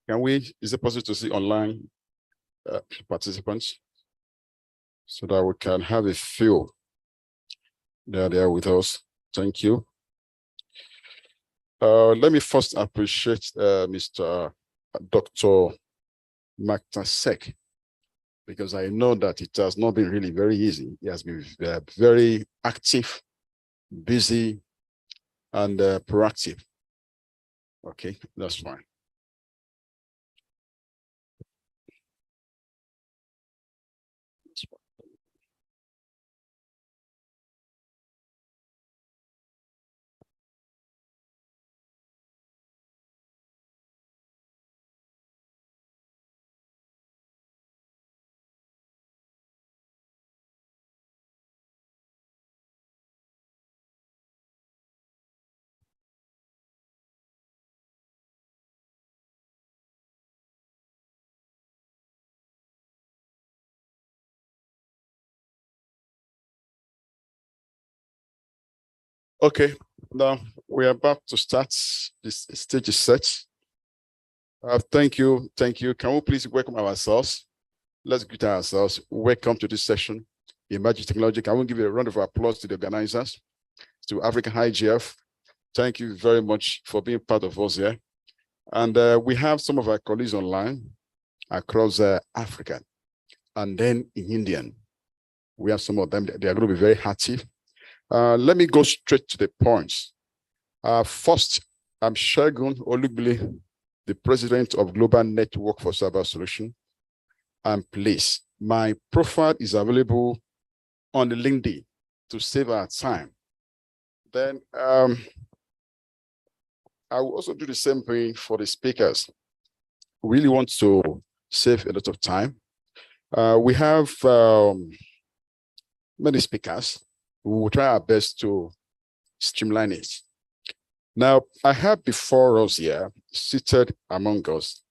Is it possible to see online participants so that we can have a feel they are there with us? Thank you. Let me first appreciate Mr. Dr. Sept, because I know that it has not been really very easy. He has been very active, busy, and proactive. Okay, that's fine. Okay, now we're about to start. This stage is set. Thank you. Can we please welcome ourselves? Let's greet ourselves. Welcome to this session, Emerging Technology. Can we give a round of applause to the organizers, to AFIGF? Thank you very much for being part of us here. And we have some of our colleagues online across Africa, and then in Indian. We have some of them. They are going to be very active. Let me go straight to the points. First, I'm Segun Olugbile, the president of Global Network for Cyber Solutions. And please, my profile is available on the LinkedIn to save our time. Then I will also do the same thing for the speakers. We really want to save a lot of time. We have many speakers. We will try our best to streamline it. Now, I have before us here, seated among us,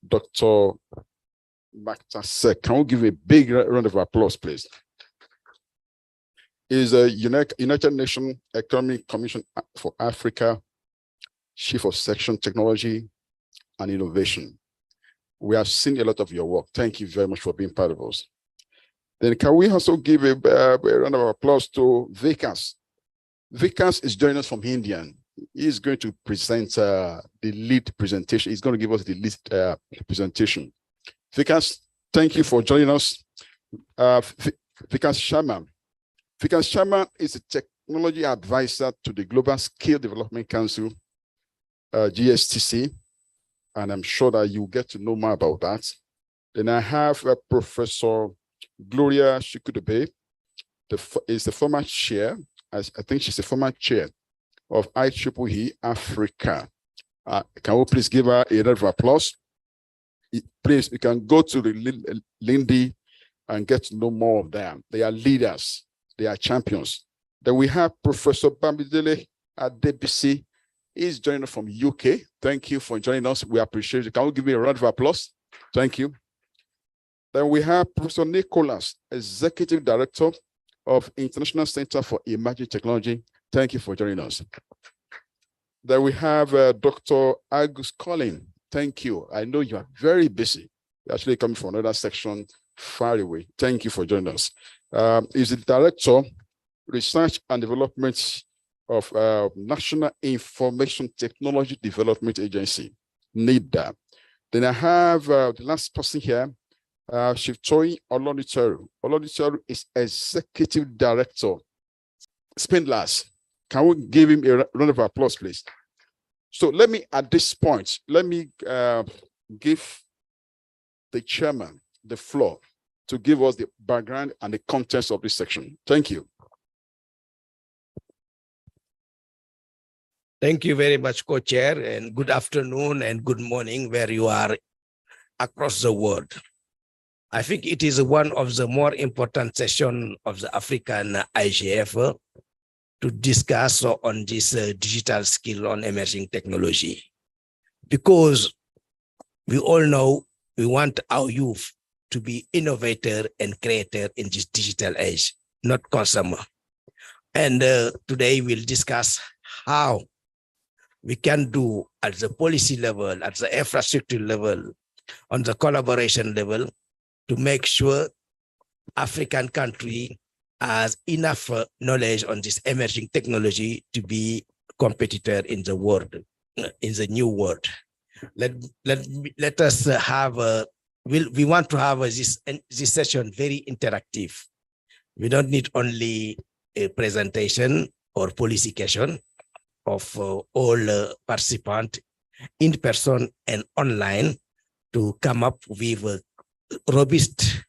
Dr. Sept. Can we give a big round of applause, please? He is a United Nations Economic Commission for Africa, Chief of Section Technology and Innovation. We have seen a lot of your work. Thank you very much for being part of us. Then can we also give a round of applause to Vikas? Vikas is joining us from India. He's going to present the lead presentation. He's going to give us the lead presentation. Vikas, thank you for joining us. Vikas Sharma. Vikas Sharma is a technology advisor to the Global Skill Development Council, GSTC, and I'm sure that you'll get to know more about that. Then I have Professor Gloria Shikudebe, is the former chair, I think she's the former chair of IEEE Africa. Can we please give her a round of applause? Please, you can go to the LinkedIn and get to know more of them. They are leaders, they are champions. Then we have Professor Bamidele Adebisi. He's joining us from UK. Thank you for joining us. We appreciate it. Can we give you a round of applause? Thank you. Then we have Professor Nicholas, Executive Director of International Center for Emerging Technology. Thank you for joining us. Then we have Dr. Agus Collin. Thank you. I know you are very busy. You're actually coming from another section far away. Thank you for joining us. He's the Director, Research and Development of National Information Technology Development Agency, NIDA. Then I have the last person here, Shiftoyi Oloniteru. Oloniteru is Executive Director, Spindlers. Can we give him a round of applause, please? So let me, at this point, let me give the chairman the floor to give us the background and the context of this section. Thank you. Thank you very much, Co-Chair, and good afternoon and good morning where you are across the world. I think it is one of the more important sessions of the African IGF to discuss on this digital skill on emerging technology. Because we all know we want our youth to be innovator and creator in this digital age, not consumer. And today we'll discuss how we can do at the policy level, at the infrastructure level, on the collaboration level, to make sure African country has enough knowledge on this emerging technology to be competitor in the world, in the new world. Let us have a, we want to have this session very interactive. We don't need only a presentation or policy question of all participants in person and online to come up with a robust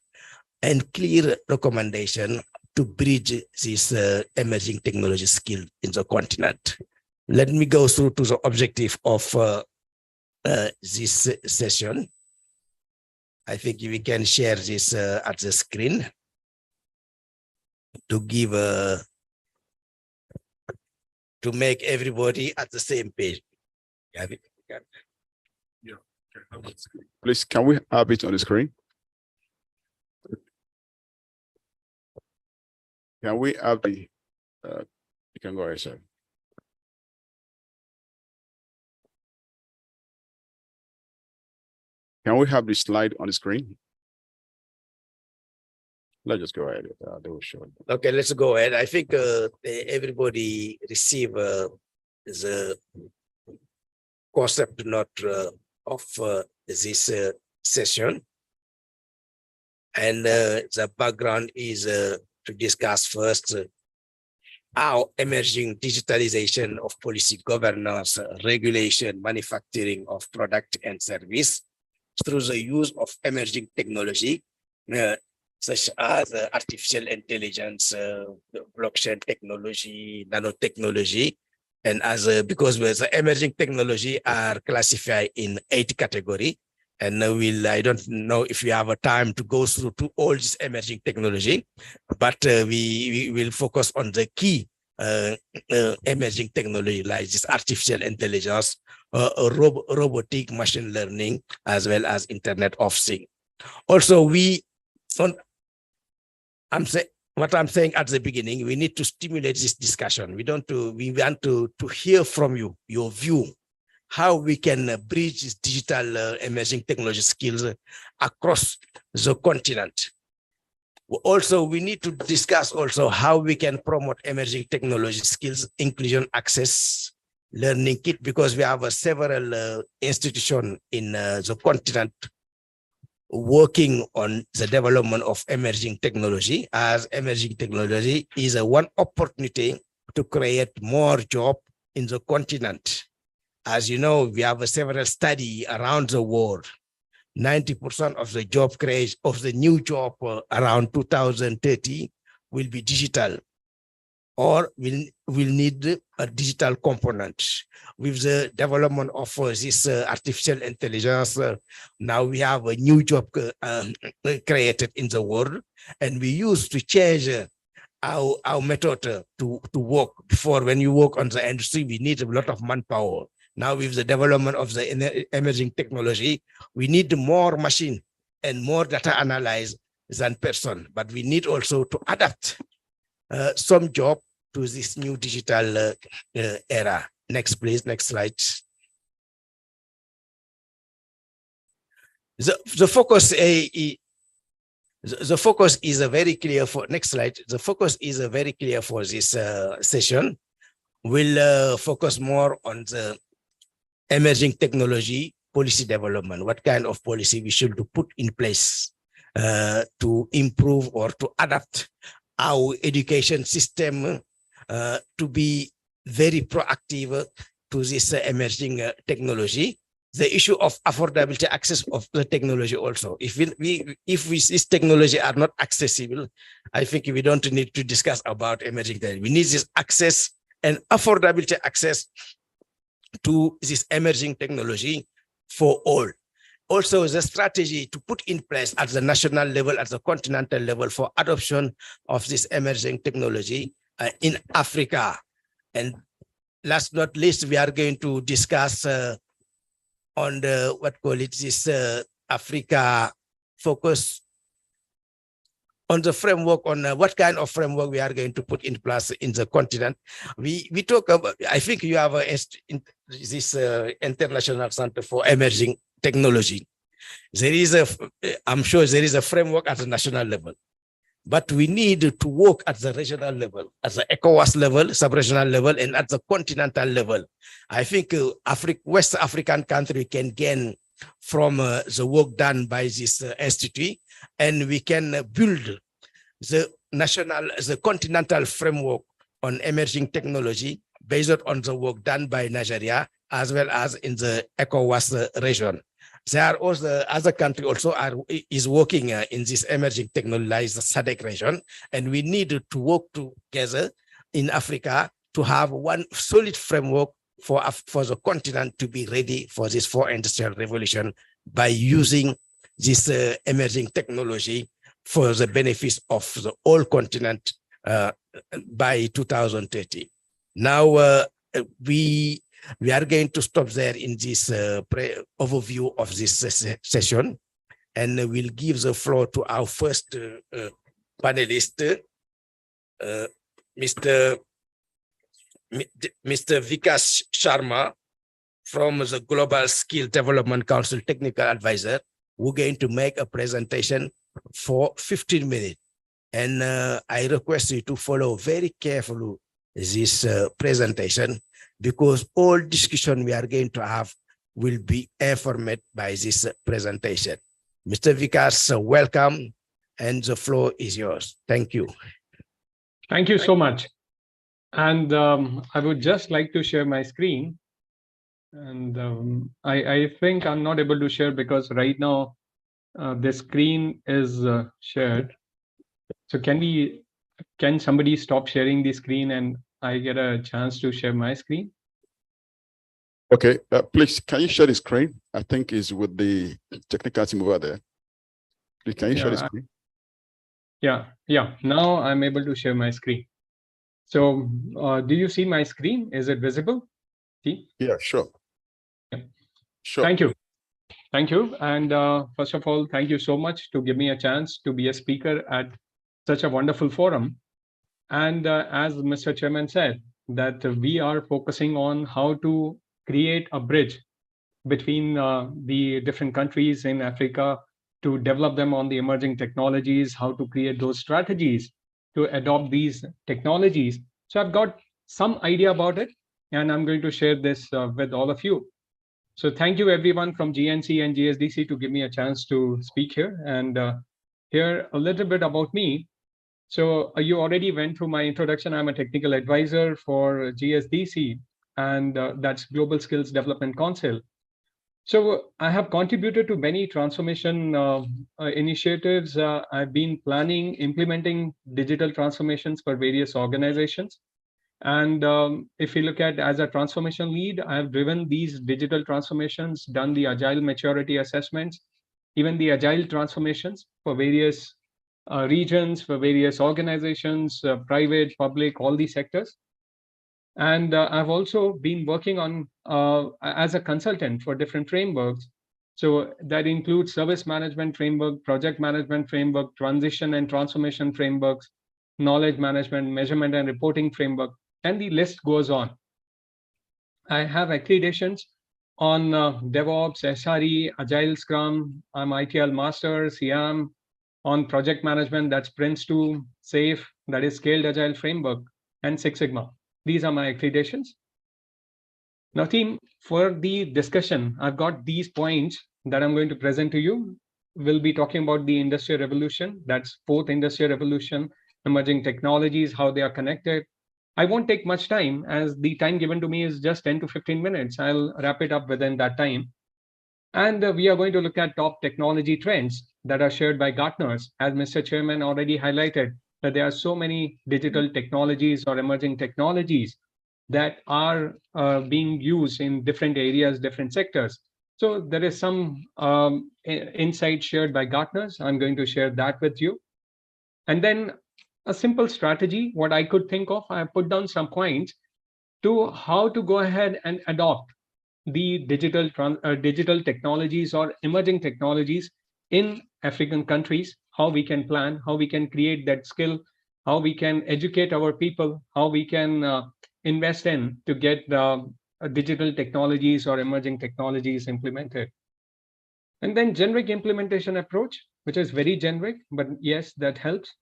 and clear recommendation to bridge this emerging technology skill in the continent. Let me go through to the objective of this session. I think we can share this at the screen to give to make everybody at the same page. Yeah. Please, can we have it on the screen? Can we have the, you can go ahead, sir. Can we have the slide on the screen? Let's just go ahead. They will show it. Okay, let's go ahead. I think everybody receive the concept note of this session. And the background is to discuss first how emerging digitalization of policy governance, regulation, manufacturing of product and service through the use of emerging technology, such as artificial intelligence, blockchain technology, nanotechnology, and as because the emerging technology are classified in 8 categories. And I don't know if we have a time to go through to all this emerging technology, but we will focus on the key emerging technology like this artificial intelligence, robotic, machine learning, as well as Internet of Things. Also, what I'm saying at the beginning, we need to stimulate this discussion. We want to hear from you, your view, how we can bridge this digital emerging technology skills across the continent. Also, we need to discuss also how we can promote emerging technology skills, inclusion, access, learning kit, because we have several institutions in the continent working on the development of emerging technology, as emerging technology is one opportunity to create more jobs in the continent. As you know, we have several studies around the world. 90% of the job creation of the new job around 2030 will be digital, or will need a digital component. With the development of this artificial intelligence, now we have a new job created in the world, and we used to change our method to work. Before, when you work on the industry, we need a lot of manpower. Now, with the development of the emerging technology, we need more machine and more data analyze than person, but we need also to adapt some job to this new digital era. Next, please, next slide. The focus is a very clear for, next slide. The focus is a very clear for this session. We'll focus more on the emerging technology policy development, what kind of policy we should put in place to improve or to adapt our education system to be very proactive to this emerging technology. The issue of affordability, access of the technology also. If this technology are not accessible, I think we don't need to discuss about emerging technology. We need this access and affordability access to this emerging technology for all. Also, the strategy to put in place at the national level, at the continental level for adoption of this emerging technology in Africa. And last but not least, we are going to discuss on the, this Africa focus on the framework, on what kind of framework we are going to put in place in the continent. We talk about, I think you have this International Center for Emerging Technology. There is I'm sure there is a framework at the national level, but we need to work at the regional level, at the ECOWAS level, sub-regional level, and at the continental level. I think West African country can gain from the work done by this institute, and we can build the continental framework on emerging technology based on the work done by Nigeria, as well as in the ECOWAS region. There are also other countries also is working in this emerging technology, the SADC region, and we need to work together in Africa to have one solid framework for the continent to be ready for this fourth industrial revolution by using this emerging technology for the benefits of the whole continent by 2030. Now, we are going to stop there in this overview of this session, and we'll give the floor to our first panelist, Mr. Vikas Sharma from the Global Skill Development Council Technical Advisor, who's going to make a presentation for 15 minutes. And I request you to follow very carefully this presentation, because all discussion we are going to have will be informed by this presentation. Mr. Vikas, welcome, and the floor is yours. Thank you. Thank you so much. And I would just like to share my screen. And I think I'm not able to share because right now the screen is shared. So can somebody stop sharing the screen and I get a chance to share my screen? Okay, please, can you share the screen? I think is with the technical team over there. Please, can you share the screen? Yeah. Now I'm able to share my screen. So do you see my screen? Is it visible? See? Yeah, sure. Yeah. Sure. Thank you. Thank you. And first of all, thank you so much to give me a chance to be a speaker at such a wonderful forum. And as Mr. Chairman said, that we are focusing on how to create a bridge between the different countries in Africa to develop them on the emerging technologies, how to create those strategies to adopt these technologies. So I've got some idea about it, and I'm going to share this with all of you. So thank you everyone from GNC and GSDC to give me a chance to speak here and hear a little bit about me. So you already went through my introduction. I'm a technical advisor for GSDC, and that's Global Skills Development Council. So I have contributed to many transformation initiatives. I've been planning, implementing digital transformations for various organizations. And if you look at as a transformation lead, I've driven these digital transformations, done the agile maturity assessments, even the agile transformations for various regions, for various organizations, private, public, all these sectors. And I've also been working on as a consultant for different frameworks. So that includes service management framework, project management framework, transition and transformation frameworks, knowledge management, measurement and reporting framework, and the list goes on. I have accreditations on DevOps, SRE, Agile Scrum. I'm ITL Master, SIAM. On project management, that's Prince2, SAFE, that is Scaled Agile Framework, and Six Sigma. These are my accreditations. Now, team, for the discussion, I've got these points that I'm going to present to you. We'll be talking about the Industrial Revolution, that's fourth Industrial Revolution, emerging technologies, how they are connected. I won't take much time as the time given to me is just 10 to 15 minutes. I'll wrap it up within that time. And we are going to look at top technology trends that are shared by Gartners. As Mr. Chairman already highlighted, that there are so many digital technologies or emerging technologies that are being used in different areas, different sectors. So there is some insight shared by Gartners. I'm going to share that with you. And then a simple strategy, what I could think of, I put down some points to how to go ahead and adopt the digital technologies or emerging technologies in African countries, how we can plan, how we can create that skill, how we can educate our people, how we can invest in to get digital technologies or emerging technologies implemented. And then generic implementation approach, which is very generic, but yes, that helps.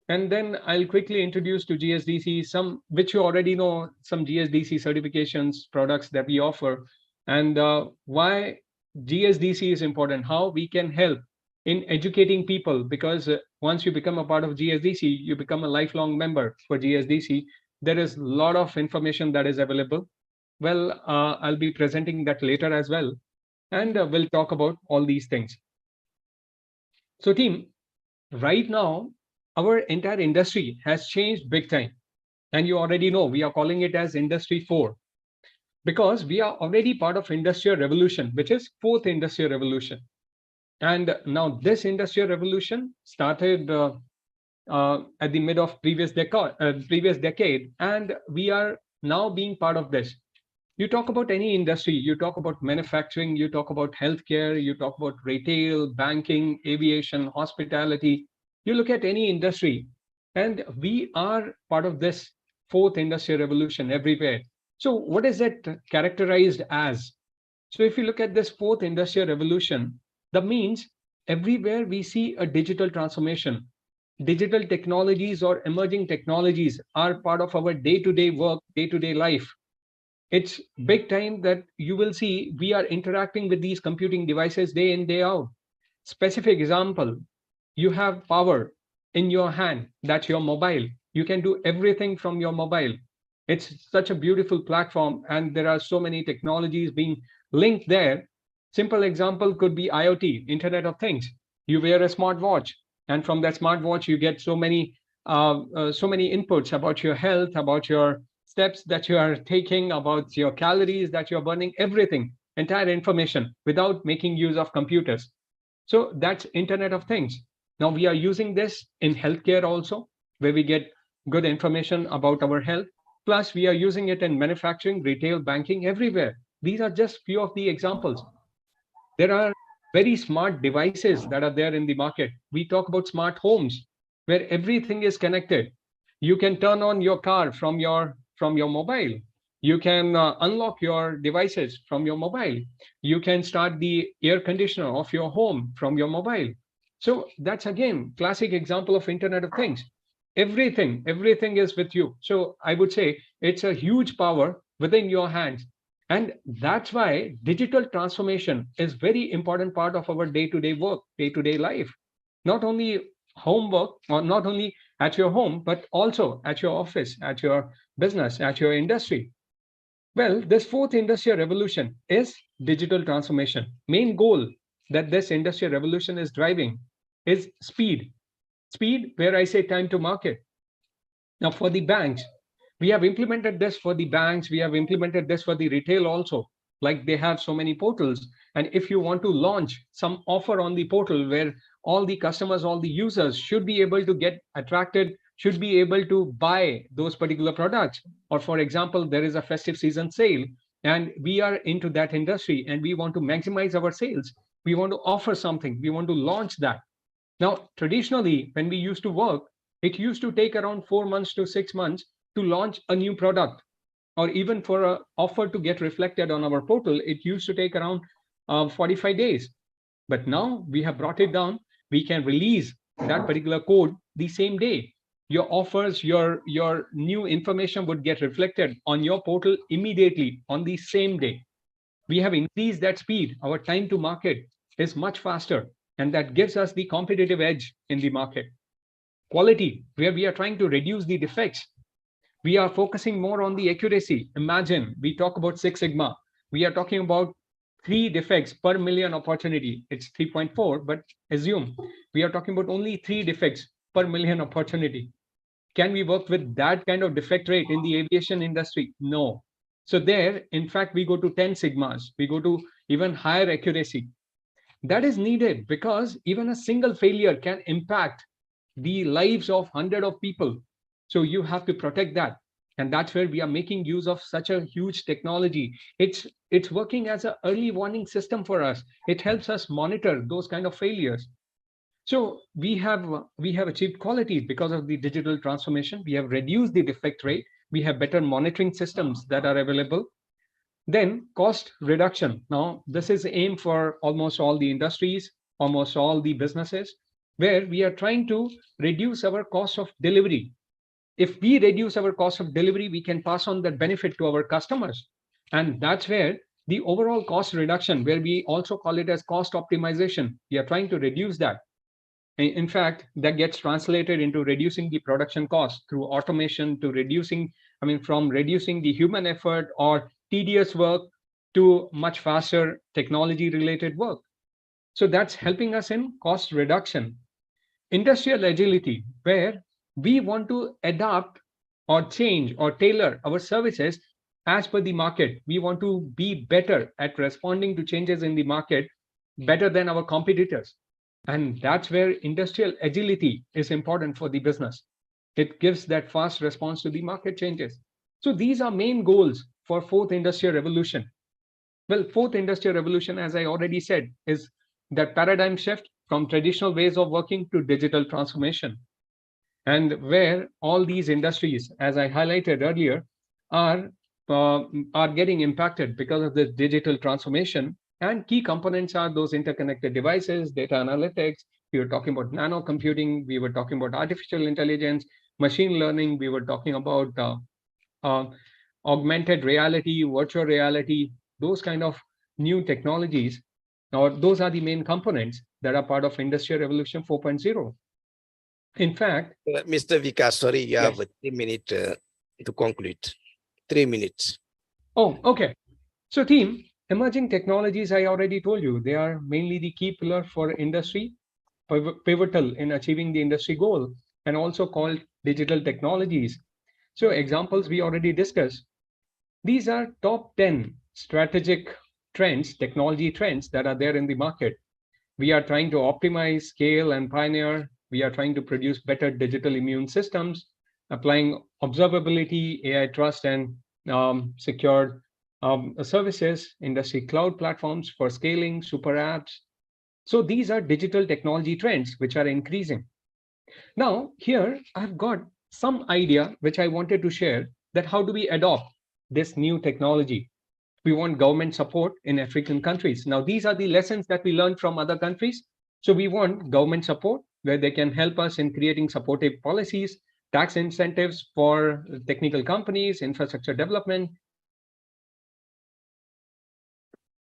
And then I'll quickly introduce to GSDC some, which you already know, some GSDC certifications, products that we offer, and why GSDC is important, how we can help in educating people, because once you become a part of GSDC, you become a lifelong member for GSDC. There is a lot of information that is available. Well, I'll be presenting that later as well, and we'll talk about all these things. So team, right now, our entire industry has changed big time. And you already know, we are calling it as Industry 4, because we are already part of Industrial Revolution, which is fourth Industrial Revolution. And now this Industrial Revolution started at the mid of previous decade, and we are now being part of this. You talk about any industry, you talk about manufacturing, you talk about healthcare, you talk about retail, banking, aviation, hospitality. You look at any industry, and we are part of this fourth Industrial Revolution everywhere. So what is it characterized as? So if you look at this fourth Industrial Revolution, that means everywhere we see a digital transformation. Digital technologies or emerging technologies are part of our day-to-day work, day-to-day life. It's big time that you will see we are interacting with these computing devices day in, day out. Specific example, you have power in your hand, that's your mobile. You can do everything from your mobile. It's such a beautiful platform, and there are so many technologies being linked there. Simple example could be IoT, Internet of Things. You wear a smartwatch, and from that smartwatch, you get so many inputs about your health, about your steps that you are taking, about your calories that you're burning, everything, entire information without making use of computers. So that's Internet of Things. Now we are using this in healthcare also, where we get good information about our health. Plus we are using it in manufacturing, retail, banking, everywhere. These are just few of the examples. There are very smart devices that are there in the market. We talk about smart homes, where everything is connected. You can turn on your car from your mobile. You can unlock your devices from your mobile. You can start the air conditioner of your home from your mobile. So that's again classic example of Internet of Things. Everything is with you. So I would say it's a huge power within your hands. And that's why digital transformation is very important part of our day-to-day work, day-to-day life. Not only homework, or not only at your home, but also at your office, at your business, at your industry. Well, this fourth Industrial Revolution is digital transformation. Main goal that this Industrial Revolution is driving is speed. Speed, where I say time to market. Now for the banks, we have implemented this for the banks, we have implemented this for the retail also. Like they have so many portals. And if you want to launch some offer on the portal where all the customers, all the users should be able to get attracted, should be able to buy those particular products. Or for example, there is a festive season sale and we are into that industry and we want to maximize our sales. We want to offer something, we want to launch that. Now, traditionally, when we used to work, it used to take around 4 months to 6 months to launch a new product, or even for an offer to get reflected on our portal, it used to take around 45 days. But now we have brought it down. We can release that particular code the same day. Your offers, your new information would get reflected on your portal immediately on the same day. We have increased that speed. Our time to market is much faster, and that gives us the competitive edge in the market. Quality, where we are trying to reduce the defects. We are focusing more on the accuracy. Imagine we talk about Six Sigma. We are talking about 3 defects per million opportunity. It's 3.4, but assume we are talking about only 3 defects per million opportunity. Can we work with that kind of defect rate in the aviation industry? No. So there, in fact, we go to 10 sigmas. We go to even higher accuracy. That is needed because even a single failure can impact the lives of hundreds of people. So you have to protect that. And that's where we are making use of such a huge technology. It's working as an early warning system for us. It helps us monitor those kind of failures. So we have achieved quality because of the digital transformation. We have reduced the defect rate. We have better monitoring systems that are available. Then cost reduction. Now, this is aimed for almost all the industries, almost all the businesses, where we are trying to reduce our cost of delivery. If we reduce our cost of delivery, we can pass on that benefit to our customers. And that's where the overall cost reduction, where we also call it as cost optimization, we are trying to reduce that. In fact, that gets translated into reducing the production cost through automation, to reducing, from reducing the human effort or tedious work to much faster technology related work. So that's helping us in cost reduction. Industrial agility, where we want to adapt or change or tailor our services as per the market. We want to be better at responding to changes in the market, better than our competitors. And that's where industrial agility is important for the business. It gives that fast response to the market changes. So these are main goals for fourth industrial revolution. Well, fourth industrial revolution, as I already said, is that paradigm shift from traditional ways of working to digital transformation. And where all these industries, as I highlighted earlier, are getting impacted because of this digital transformation. And key components are those interconnected devices, data analytics. We were talking about nano computing. We were talking about artificial intelligence, machine learning. We were talking about augmented reality, virtual reality, those kind of new technologies. Now, those are the main components that are part of Industrial Revolution 4.0. In fact, Mr. Vikas, sorry, you yes. have 3 minutes to conclude. 3 minutes. Oh, okay. So team, emerging technologies, I already told you, they are mainly the key pillar for industry, pivotal in achieving the industry goal, and also called digital technologies. So examples we already discussed. These are top 10 strategic trends, technology trends that are there in the market. We are trying to optimize, scale, and pioneer. We are trying to produce better digital immune systems, applying observability, AI trust, and secured services, industry cloud platforms for scaling, super apps. So these are digital technology trends which are increasing. Now, here I've got some idea which I wanted to share, that how do we adopt this new technology? We want government support in African countries. Now, these are the lessons that we learned from other countries. So we want government support where they can help us in creating supportive policies, tax incentives for technical companies, infrastructure development,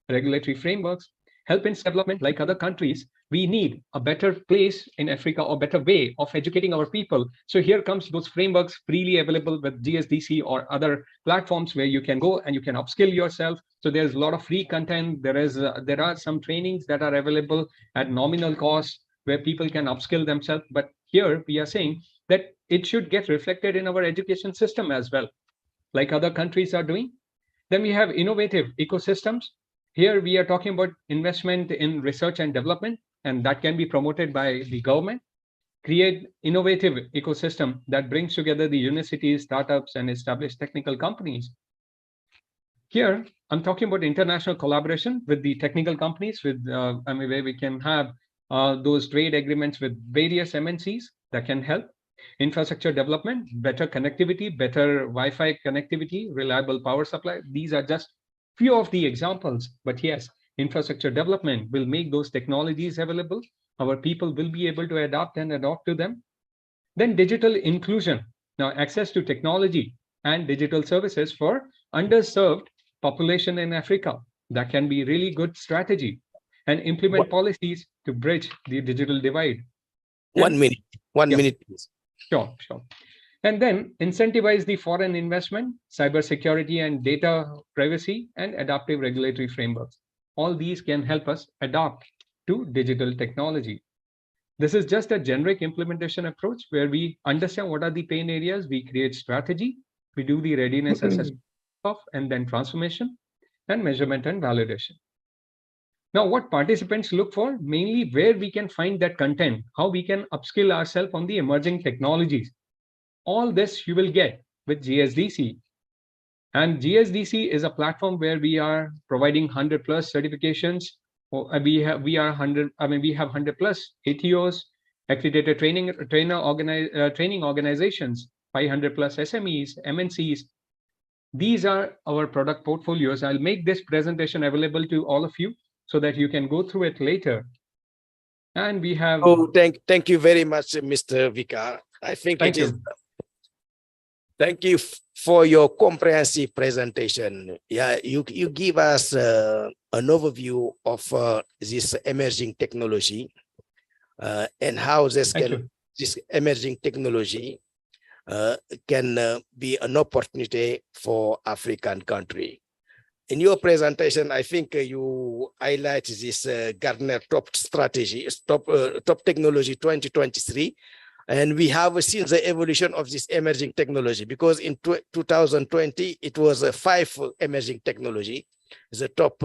regulatory frameworks, help in development like other countries. We need a better place in Africa, or better way of educating our people. So here comes those frameworks freely available with GSDC or other platforms where you can go and you can upskill yourself. So there's a lot of free content. There are some trainings that are available at nominal cost where people can upskill themselves. But here we are saying that it should get reflected in our education system as well, like other countries are doing. Then we have innovative ecosystems. Here we are talking about investment in research and development, and that can be promoted by the government. Create innovative ecosystem that brings together the universities, startups, and established technical companies. Here, I'm talking about international collaboration with the technical companies, with where we can have those trade agreements with various MNCs that can help. Infrastructure development, better connectivity, better Wi-Fi connectivity, reliable power supply. These are just few of the examples, but yes, infrastructure development will make those technologies available. Our people will be able to adapt and adopt to them. Then digital inclusion. Now, access to technology and digital services for underserved population in Africa. That can be really good strategy. And implement policies to bridge the digital divide. 1 minute. 1 minute, please. Sure. And then incentivize the foreign investment, cybersecurity and data privacy, and adaptive regulatory frameworks. All these can help us adapt to digital technology. This is just a generic implementation approach where we understand what are the pain areas, we create strategy, we do the readiness assessment of, and then transformation and measurement and validation. Now, what participants look for, mainly where we can find that content, how we can upskill ourselves on the emerging technologies. All this you will get with GSDC. And GSDC is a platform where we are providing 100+ certifications we have 100 plus ATOs, accredited training organizations, 500 plus SMEs, MNCs. These are our product portfolios. I'll make this presentation available to all of you so that you can go through it later. And we have. Oh, thank you very much, Mr. Vikar. I think Thank you. Thank you for your comprehensive presentation. Yeah, you give us an overview of this emerging technology and how this emerging technology can be an opportunity for African country. In your presentation, I think you highlight this Gartner top strategy, top technology 2023. And we have seen the evolution of this emerging technology, because in 2020, it was a 5 emerging technology, the top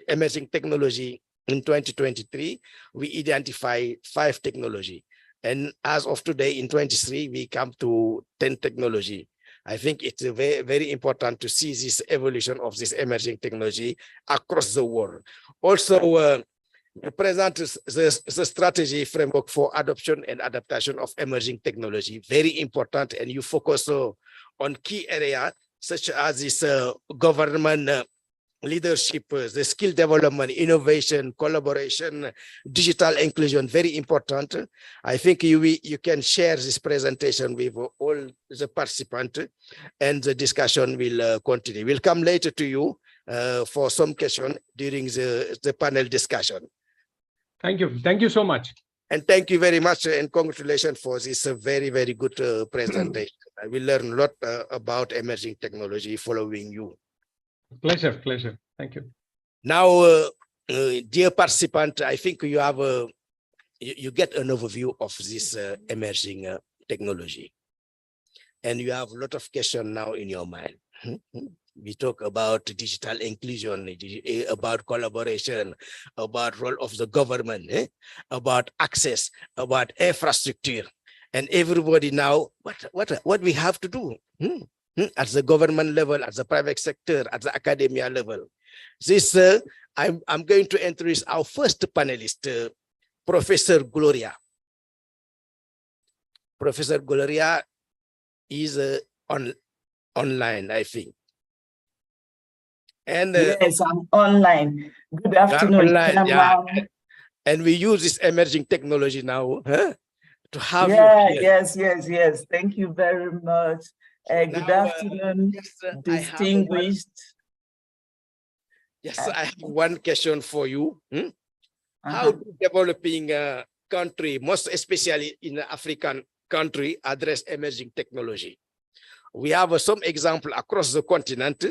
emerging technology. In 2023, we identify 5 technology. And as of today, in 23, we come to 10 technology. I think it's very, very important to see this evolution of this emerging technology across the world. Also, present the strategy framework for adoption and adaptation of emerging technology, very important, and you focus on key areas such as this government leadership, the skill development, innovation, collaboration, digital inclusion, very important. I think you can share this presentation with all the participants, and the discussion will continue. We'll come later to you for some question during the panel discussion. Thank you. Thank you so much. And thank you very much, and congratulations for this very, very good presentation. I will learn a lot about emerging technology following you. Pleasure, pleasure. Thank you. Now, dear participant, I think you have you get an overview of this emerging technology, and you have a lot of questions now in your mind. We talk about digital inclusion, about collaboration, about role of the government, about access, about infrastructure, and everybody now, what we have to do at the government level, at the private sector, at the academia level. This, I'm going to introduce our first panelist, Professor Gloria. Professor Gloria is online, I think. And yes, I'm online. Good afternoon. Online, yeah. And we use this emerging technology now to have you here. Yes. Thank you very much. Good afternoon, distinguished. Yes, I have one question for you. How do developing country, most especially in the African country, address emerging technology? We have some example across the continent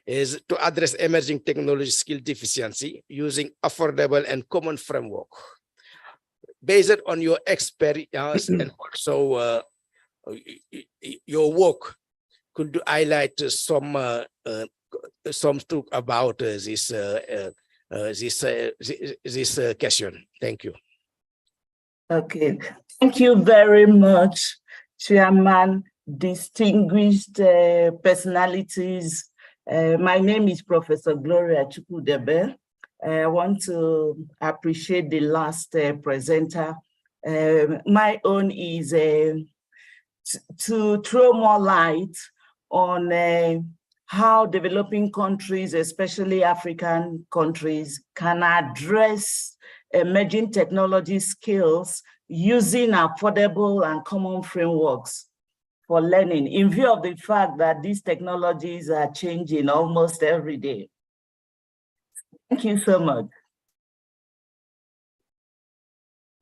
is to address emerging technology skill deficiency using affordable and common framework. Based on your experience and also your work, could you highlight some talk about this question? Thank you. Okay, thank you very much, Chairman, distinguished personalities. My name is Professor Gloria Chukudebe. I want to appreciate the last presenter. My own is to throw more light on how developing countries, especially African countries, can address emerging technology skills using affordable and common frameworks for learning, in view of the fact that these technologies are changing almost every day. Thank you so much.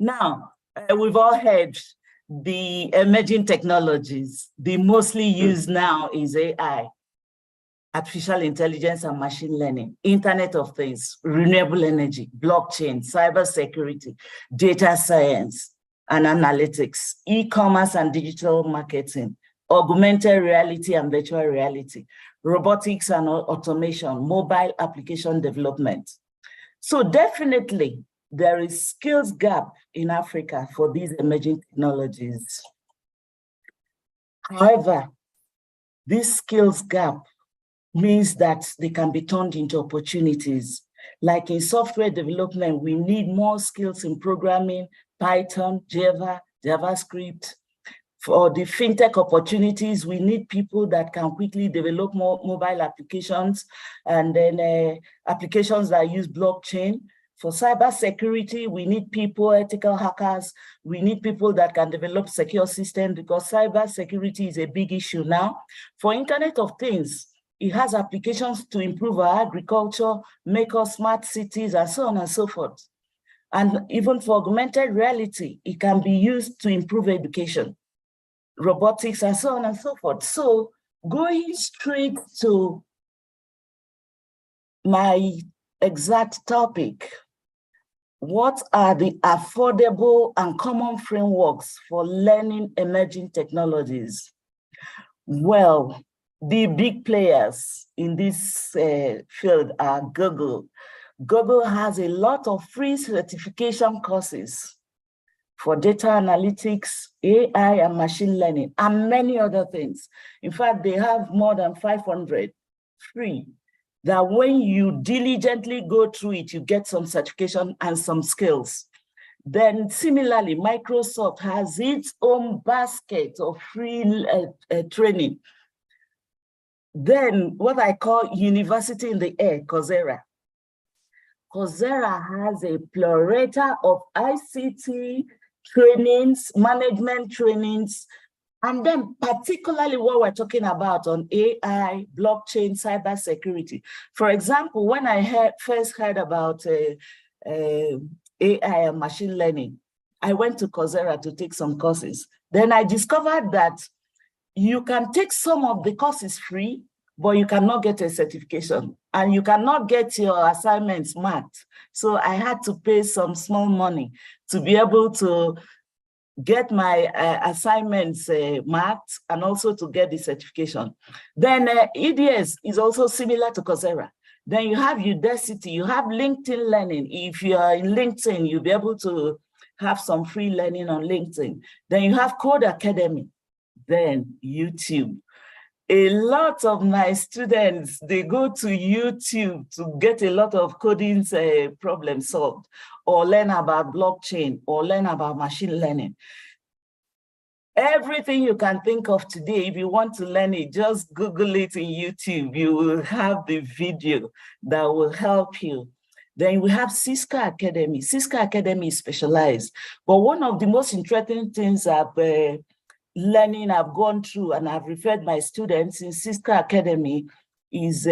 Now, we've all heard the emerging technologies. The mostly used now is AI, artificial intelligence and machine learning, Internet of Things, renewable energy, blockchain, cybersecurity, data science and analytics, e-commerce and digital marketing, augmented reality and virtual reality, robotics and automation, mobile application development. So definitely there is skills gap in Africa for these emerging technologies. However, this skills gap means that they can be turned into opportunities. Like in software development, we need more skills in programming, Python, Java, JavaScript. For the fintech opportunities, we need people that can quickly develop more mobile applications and then applications that use blockchain. For cybersecurity, we need people, ethical hackers. We need people that can develop secure systems because cybersecurity is a big issue now. For Internet of Things, it has applications to improve our agriculture, make us smart cities, and so on and so forth. And even for augmented reality, it can be used to improve education, robotics, and so on and so forth. So going straight to my exact topic, what are the affordable and common frameworks for learning emerging technologies? Well, the big players in this field are Google. Google has a lot of free certification courses for data analytics, AI, and machine learning, and many other things. In fact, they have more than 500 free, that when you diligently go through it, you get some certification and some skills. Then similarly, Microsoft has its own basket of free training. Then what I call university in the air, Coursera. Coursera has a plethora of ICT trainings, management trainings, and then particularly what we're talking about on AI, blockchain, cybersecurity. For example, when I first heard about AI and machine learning, I went to Coursera to take some courses. Then I discovered that you can take some of the courses free, but you cannot get a certification and you cannot get your assignments marked. So I had to pay some small money to be able to get my assignments marked and also to get the certification. Then EDS is also similar to Coursera. Then you have Udacity, you have LinkedIn Learning. If you are in LinkedIn, you'll be able to have some free learning on LinkedIn. Then you have Code Academy, then YouTube. A lot of my students, they go to YouTube to get a lot of coding problems solved, or learn about blockchain, or learn about machine learning. Everything you can think of today, if you want to learn it, just Google it in YouTube. You will have the video that will help you. Then we have Cisco Academy. Cisco Academy is specialized. But one of the most interesting things I've learning I've gone through and I've referred my students in Cisco Academy is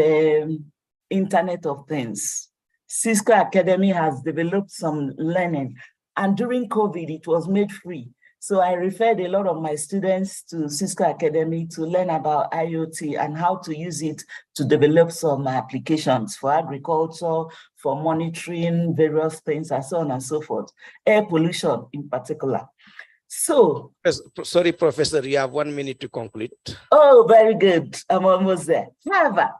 Internet of Things. Cisco Academy has developed some learning, and during COVID, it was made free. So I referred a lot of my students to Cisco Academy to learn about IoT and how to use it to develop some applications for agriculture, for monitoring various things, and so on and so forth. Air pollution in particular. So, sorry, Professor, you have 1 minute to conclude. Oh, very good. I'm almost there. However,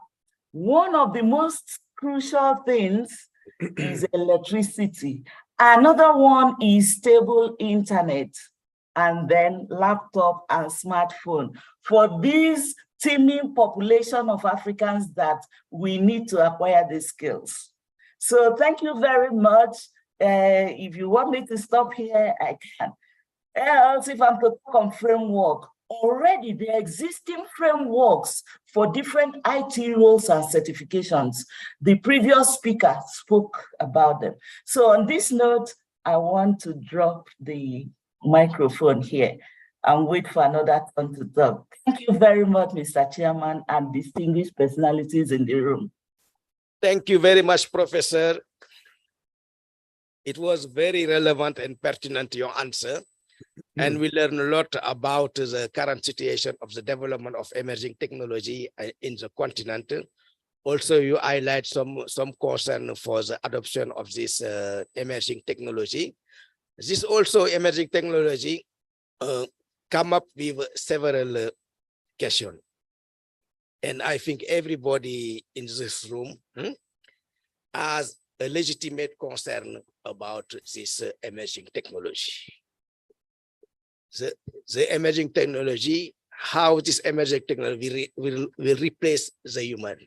one of the most crucial things is electricity. Another one is stable internet, and then laptop and smartphone. For this teeming population of Africans that we need to acquire these skills. So thank you very much. If you want me to stop here, I can. Else, if I'm to talk on framework, already the existing frameworks for different IT roles and certifications, the previous speaker spoke about them. So on this note, I want to drop the microphone here and wait for another turn to talk. Thank you very much, Mr. Chairman, and distinguished personalities in the room. Thank you very much, Professor. It was very relevant and pertinent to your answer. And we learned a lot about the current situation of the development of emerging technology in the continent. Also, you highlight some concern for the adoption of this emerging technology. This also emerging technology come up with several questions. And I think everybody in this room has a legitimate concern about this emerging technology. The emerging technology, how this emerging technology will replace the human.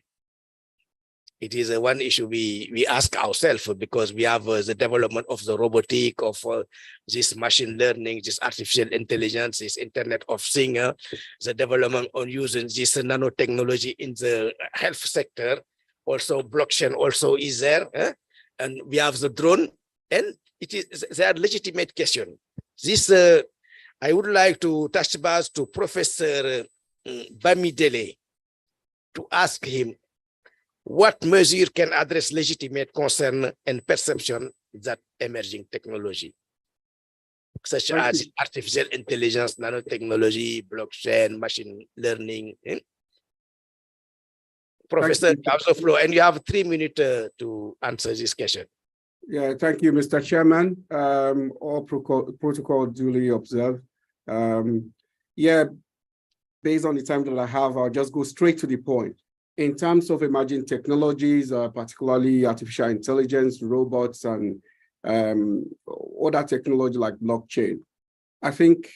It is one issue we ask ourselves, because we have the development of the robotic, of this machine learning, this artificial intelligence, this Internet of Things, the development on using this nanotechnology in the health sector. Also, blockchain also is there, and we have the drone, and it is there are legitimate question. This I would like to touch base to Professor Bamidele to ask him what measure can address legitimate concern and perception that emerging technology, such as artificial intelligence, nanotechnology, blockchain, machine learning. Professor, you have the floor, and you have 3 minutes to answer this question. Yeah, thank you, Mr. Chairman. All protocol duly observed. Yeah, based on the time that I have, I'll just go straight to the point. In terms of emerging technologies, particularly artificial intelligence, robots, and other technology like blockchain, I think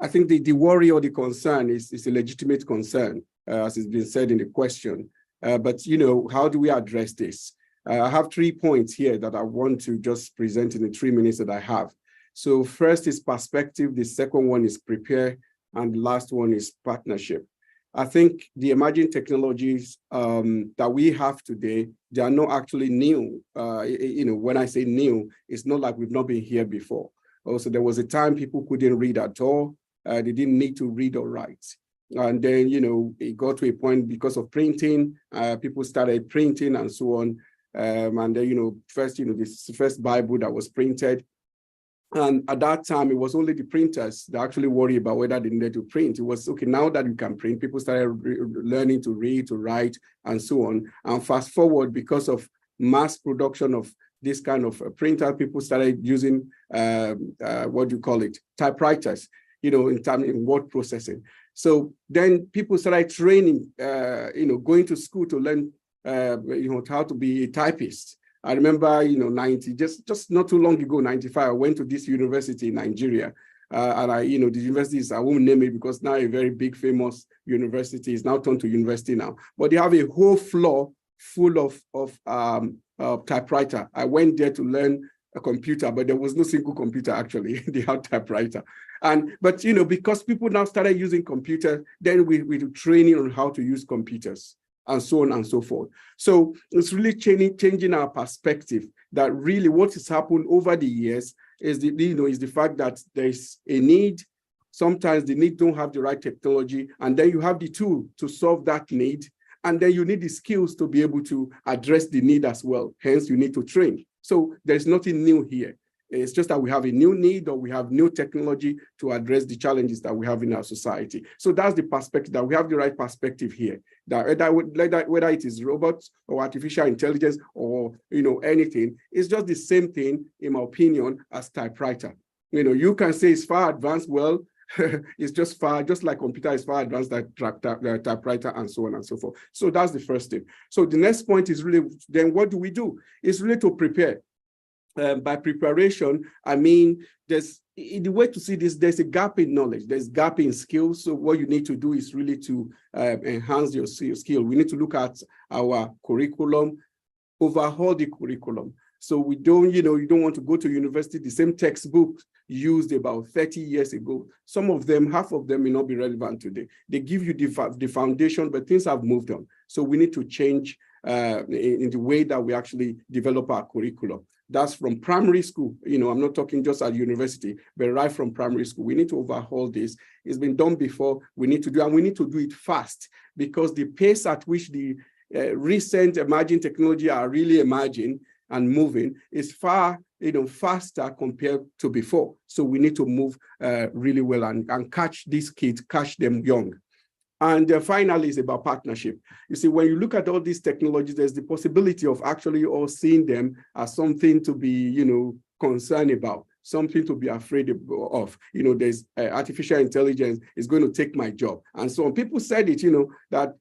I think the worry or the concern is a legitimate concern, as it's been said in the question. But, you know, how do we address this? I have 3 points here that I want to just present in the 3 minutes that I have. So first is perspective, the second one is prepare, and the last one is partnership. I think the emerging technologies that we have today, they are not actually new. You know, when I say new, it's not like we've not been here before. Also, there was a time people couldn't read at all. They didn't need to read or write. And then, you know, it got to a point because of printing, people started printing and so on. And then, you know, first, you know, this first Bible that was printed. And at that time, it was only the printers that actually worried about whether they needed to print. It was, okay, now that you can print, people started learning to read, to write, and so on. And fast forward, because of mass production of this kind of printer, people started using, what do you call it, typewriters, you know, in terms of word processing. So then people started training, you know, going to school to learn, you know, how to be a typist. I remember, you know, just not too long ago, 95, I went to this university in Nigeria. And I, you know, the university is, I won't name it because now a very big, famous university is now turned to university now. But they have a whole floor full of typewriter. I went there to learn a computer, but there was no single computer actually. They had typewriter. But, you know, because people now started using computers, then we do training on how to use computers, and so on and so forth. So it's really changing our perspective that really what has happened over the years is is the fact that there's a need. Sometimes the need don't have the right technology, and then you have the tool to solve that need, and then you need the skills to be able to address the need as well. Hence, you need to train. So there's nothing new here. It's just that we have a new need, or we have new technology to address the challenges that we have in our society. So that's the perspective, that we have the right perspective here. That whether it is robots or artificial intelligence or, you know, anything, it's just the same thing, in my opinion, as typewriter. You know, you can say it's far advanced. Well, it's just like computer is far advanced than typewriter, and so on and so forth. So that's the first thing. So the next point is really, then what do we do? It's really to prepare. By preparation, I mean, the way to see this, there's a gap in knowledge, there's a gap in skills. So what you need to do is really to enhance your skill. We need to look at our curriculum, overhaul the curriculum. So we don't, you know, you don't want to go to university, the same textbook used about 30 years ago. Some of them, half of them may not be relevant today. They give you the foundation, but things have moved on. So we need to change in the way that we actually develop our curriculum. That's from primary school. You know, I'm not talking just at university, but right from primary school. We need to overhaul this. It's been done before. We need to do, and we need to do it fast, because the pace at which the recent emerging technology are really emerging and moving is far, you know, faster compared to before. So we need to move really well and catch these kids, catch them young. And finally, it's about partnership. You see, when you look at all these technologies, there's the possibility of actually all seeing them as something to be, you know, concerned about, something to be afraid of. You know, there's artificial intelligence is going to take my job. And so people said it, you know, that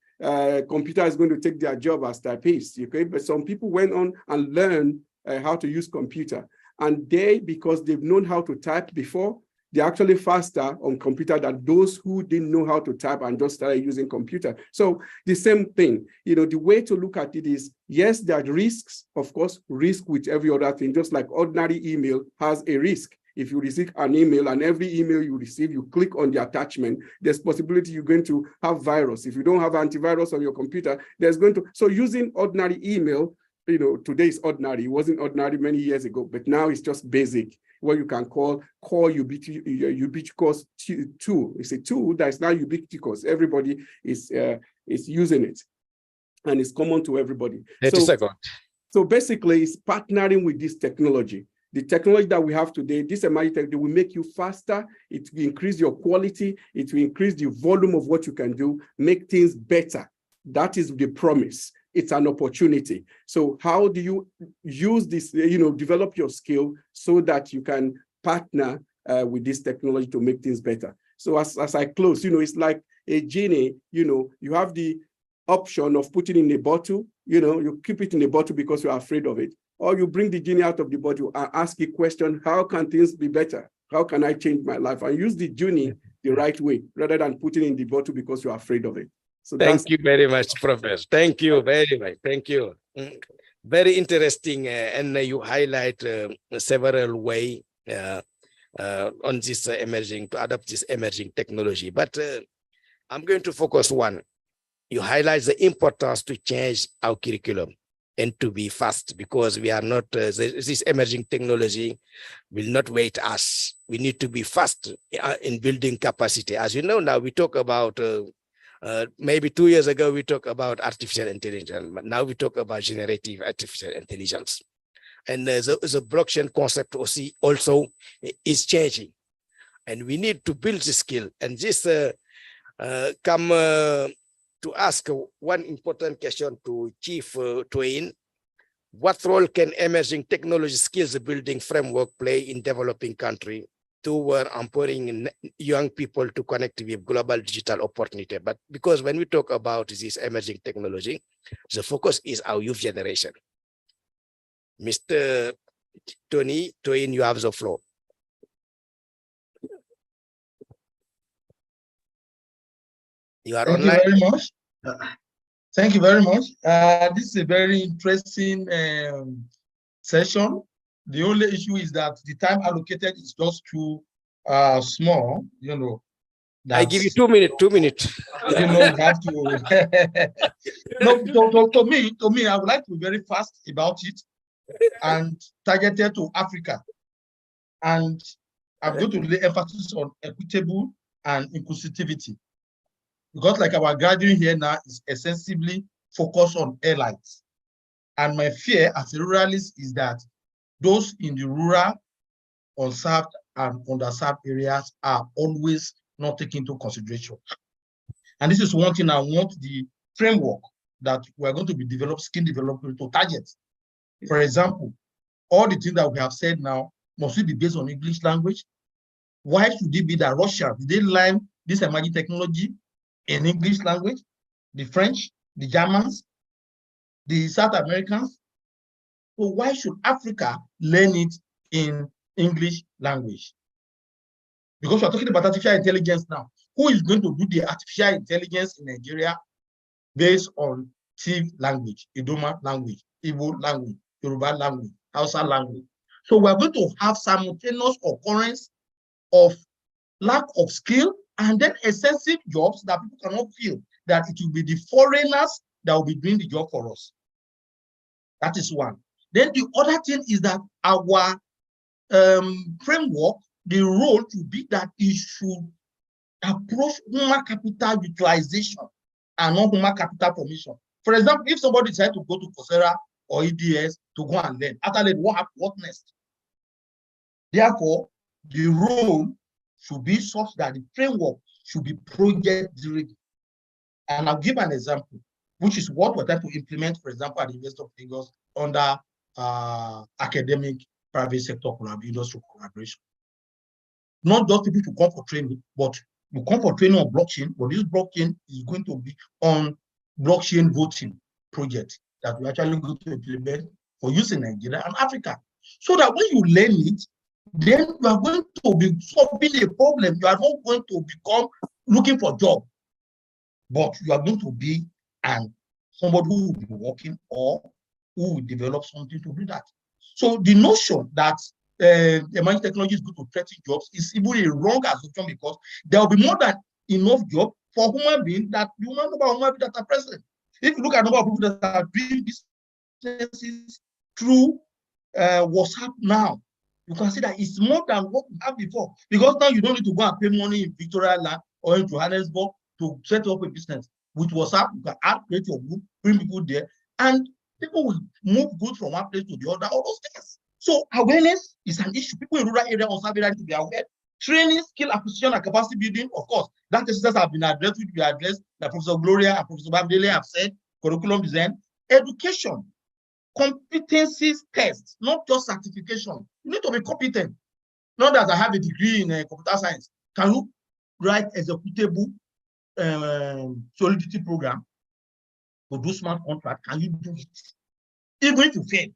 computer is going to take their job as typists, okay? But some people went on and learned how to use computer. And they, because they've known how to type before, they're actually faster on computer than those who didn't know how to type and just started using computer. So the same thing, the way to look at it is, yes, there are risks, of course, risk with every other thing, just like ordinary email has a risk. If you receive an email and every email you receive, you click on the attachment, there's possibility you're going to have virus. If you don't have antivirus on your computer, so using ordinary email, today is ordinary. It wasn't ordinary many years ago, but now it's just basic, what you can call ubiquitous tool. It's a tool that is now ubiquitous. Everybody is using it, and it's common to everybody. 30 seconds. So basically, it's partnering with this technology. The technology that we have today, this emerging technology will make you faster. It will increase your quality. It will increase the volume of what you can do, make things better. That is the promise. It's an opportunity. So how do you use this, develop your skill so that you can partner with this technology to make things better? So as I close, it's like a genie, you have the option of putting in a bottle, you keep it in a bottle because you're afraid of it, or you bring the genie out of the bottle and ask a question, how can things be better? How can I change my life? And use the genie the right way, rather than putting it in the bottle because you're afraid of it. So thank you very much, Professor. Thank you very much. Thank you. Very interesting, and you highlight several ways on this to adopt this emerging technology. But I'm going to focus one. You highlight the importance to change our curriculum and to be fast, because we are not, this emerging technology will not wait us. We need to be fast in building capacity. As you know, now we talk about, maybe 2 years ago, we talked about artificial intelligence, but now we talk about generative artificial intelligence. And the blockchain concept also is changing. And we need to build the skill. And this come to ask one important question to Chief Twain. What role can emerging technology skills building framework play in developing country toward empowering young people to connect with global digital opportunity? But because when we talk about this emerging technology, the focus is our youth generation. Mr. Tony Twain, you have the floor. You are Thank online. you very much. Thank you very much. This is a very interesting session. The only issue is that the time allocated is just too small. I give you 2 minutes. 2 minutes. We have to. No, to me, I would like to be very fast about it and targeted to Africa. And I'm going to lay emphasis on equitable and inclusivity. Because like our gathering here now is essentially focused on airlines. And my fear as a ruralist is that those in the rural, unserved and underserved areas are always not taken into consideration. And this is one thing I want the framework that we're going to be developed, skill development to target. For example, all the things that we have said now, must it be based on English language? Why should it be that Russia, did they learn this emerging technology in English language, the French, the Germans, the South Americans? So why should Africa learn it in English language? Because we're talking about artificial intelligence now. Who is going to do the artificial intelligence in Nigeria based on Tiv language, Idoma language, Igbo language, Yoruba language, Hausa language? So we're going to have simultaneous occurrence of lack of skill and then excessive jobs that people cannot feel that it will be the foreigners that will be doing the job for us. That is one. Then the other thing is that our framework, the role to be that it should approach human capital utilization and not human capital formation. For example, if somebody decides to go to Coursera or EDS to go and learn, after that, what next? Therefore, the role should be such that the framework should be project-driven. And I'll give an example, which is what we're trying to implement, for example, at the University of Lagos under academic private sector industrial collaboration. Not just people to come for training, but you come for training on blockchain, but this blockchain is going to be on blockchain voting project that we're actually going to implement for use in Nigeria and Africa. So that when you learn it, then you are going to be solving a problem. You are not going to become looking for job, but you are going to be somebody who will be working or who will develop something to do that. So the notion that emerging technology is going to threaten jobs is even a wrong assumption, because there will be more than enough job for human beings that the number of human beings that are present. If you look at the number of people that are doing businesses through WhatsApp now, you can see that it's more than what we had before, because now you don't need to go and pay money in Victoria Land or in Johannesburg to set up a business. With WhatsApp, you can create your group, bring people there, and people will move goods from one place to the other, all those things. So awareness is an issue. People in rural areas also need to be aware. Training, skill acquisition, and capacity building, of course, that exercise have been addressed, which we addressed, like Professor Gloria and Professor Bamdele have said, curriculum design, education, competencies tests, not just certification. You need to be competent. Not that I have a degree in computer science. Can you write executable solidity program to do smart contract? Can you do it? Even if you fail.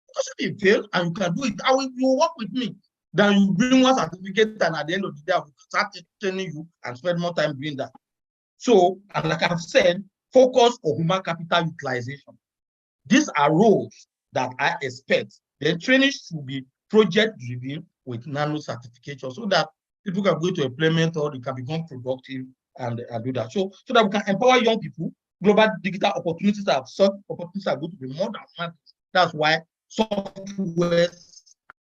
Because if you fail and you can do it, you work with me. Then you bring one certificate, and at the end of the day, I will start training you and spend more time doing that. So, and like I've said, focus on human capital utilization. These are roles that I expect. The training should be project-driven with nano certification, so that people can go to implement or they can become productive and do that. So that we can empower young people. Global digital opportunities are going to be more than one. That's why software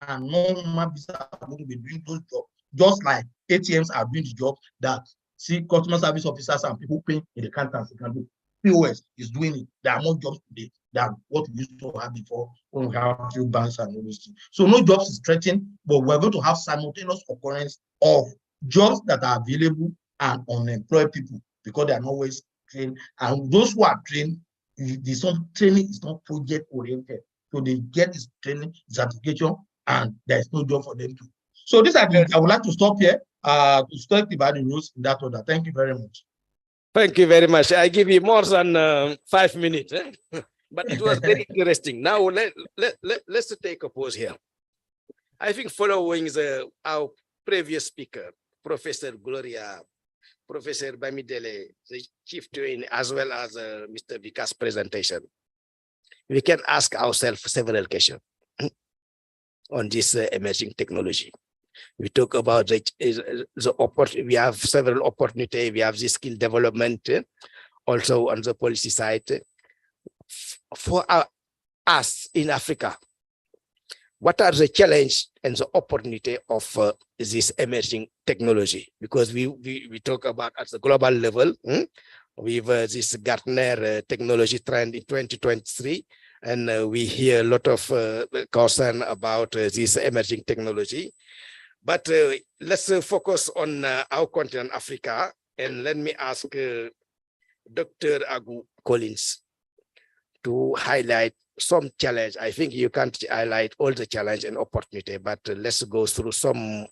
and non-human business are going to be doing those jobs, just like ATMs are doing the job that customer service officers and people paying in the counters can do. POS is doing it. There are more jobs today than what we used to have before when we have few banks and all those things. So no jobs is threatened, but we're going to have simultaneous occurrence of jobs that are available and unemployed people, because they are not always trained. And those who are trained, the training is not project oriented. So they get this training, certification, and there's no job for them to. So this I would like to stop here to talk about the rules in that order. Thank you very much. Thank you very much. I give you more than 5 minutes, but it was very interesting. Now let's take a pause here. I think following our previous speaker, Professor Gloria, Professor Bamidele, the chief trainer, as well as Mr. Vikas' presentation, we can ask ourselves several questions on this emerging technology. We talk about we have several opportunities. We have the skill development, also on the policy side. For us in Africa, what are the challenge and the opportunity of this emerging technology? Because we talk about at the global level, with this Gartner technology trend in 2023, and we hear a lot of concern about this emerging technology. But let's focus on our continent, Africa, and let me ask Dr. Agu Collins to highlight some challenge. I think you can't highlight all the challenge and opportunity, but let's go through some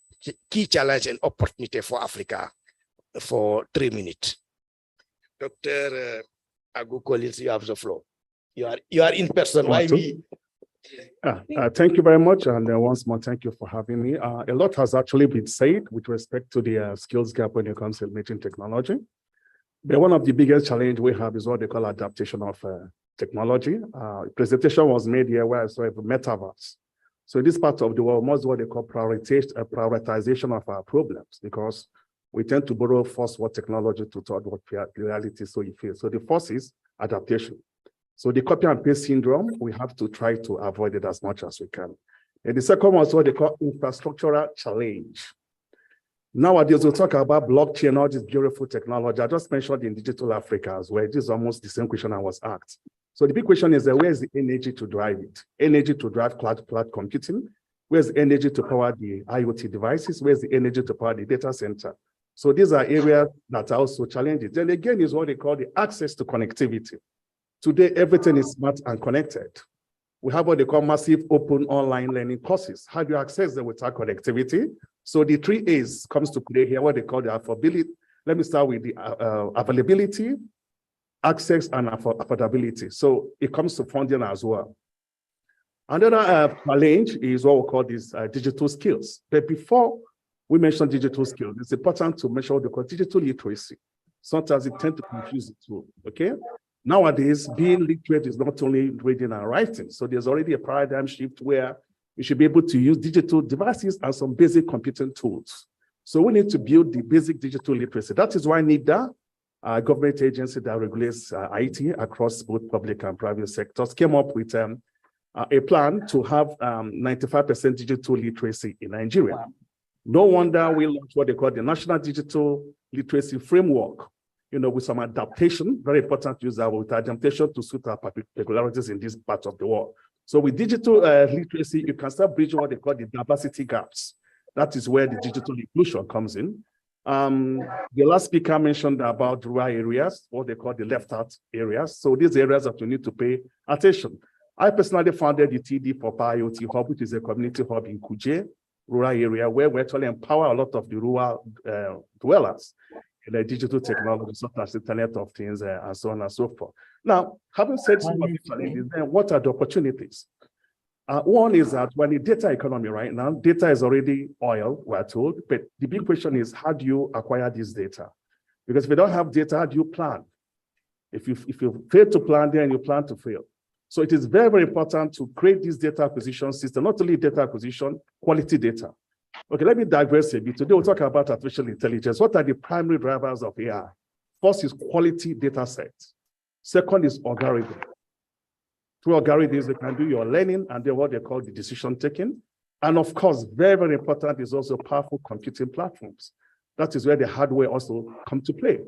key challenge and opportunity for Africa for 3 minutes. Dr. Agu Collins, you have the floor. You are in person. Why me? Thank you very much. And once more, thank you for having me. A lot has actually been said with respect to the skills gap when it comes to emerging technology. But one of the biggest challenges we have is what they call adaptation of technology. Presentation was made here where I saw a metaverse. So in this part of the world, most what they call prioritization of our problems, because we tend to borrow first what technology to talk what reality so you feel. So the first is adaptation. So the copy and paste syndrome, we have to try to avoid it as much as we can. And the second one is what they call infrastructural challenge. Nowadays, we'll talk about blockchain, all this beautiful technology. I just mentioned in Digital Africa as well. This is almost the same question I was asked. So the big question is, where is the energy to drive it? Energy to drive cloud computing? Where's the energy to power the IoT devices? Where's the energy to power the data center? So these are areas that are also challenges. Then again is what they call the access to connectivity. Today, everything is smart and connected. We have what they call massive open online learning courses. How do you access them without connectivity? So the 3 A's comes to play here, what they call the affordability. Let me start with the availability, access, and affordability. So it comes to funding as well. Another challenge is what we call these digital skills. But before we mention digital skills, it's important to mention what we call digital literacy. Sometimes it tends to confuse the two, okay? Nowadays, being literate is not only reading and writing. So there's already a paradigm shift where you should be able to use digital devices and some basic computing tools. So we need to build the basic digital literacy. That is why NIDA, a government agency that regulates IT across both public and private sectors, came up with a plan to have 95% digital literacy in Nigeria. Wow. No wonder we launched what they call the National Digital Literacy Framework, with some adaptation, very important to use that with adaptation to suit our particularities in this part of the world. So with digital literacy, you can start bridging what they call the diversity gaps. That is where the digital inclusion comes in. The last speaker mentioned about rural areas, what they call the left out areas. So these areas that we need to pay attention. I personally founded the TD for Power IoT Hub, which is a community hub in Kuje, rural area, where we actually empower a lot of the rural dwellers in the digital technology, such as Internet of Things and so on and so forth. Now, having said some of these challenges, then what are the opportunities? One is that when the data economy right now, data is already oil, we're told, but the big question is, how do you acquire this data? Because if you don't have data, how do you plan? If you fail to plan, then you plan to fail. So it is very, very important to create this data acquisition system, not only data acquisition, quality data. Okay, let me digress a bit. Today we'll talk about artificial intelligence. What are the primary drivers of AI? First is quality data sets. Second is algorithm. Through algorithms, you can do your learning and then what they call the decision taking. And of course, very, very important is also powerful computing platforms. That is where the hardware also come to play.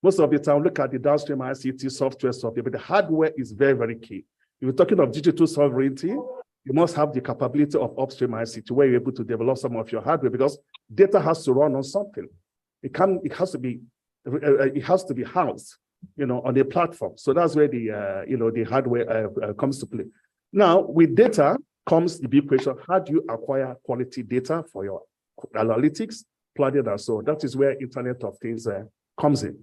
Most of the time, look at the downstream ICT software, but the hardware is very, very key. If you're talking of digital sovereignty, you must have the capability of upstream ICT where you're able to develop some of your hardware because data has to run on something. It has to be housed, on a platform. So that's where the hardware comes to play. Now, with data comes the big question: how do you acquire quality data for your analytics, planning, and so on? That is where Internet of Things comes in.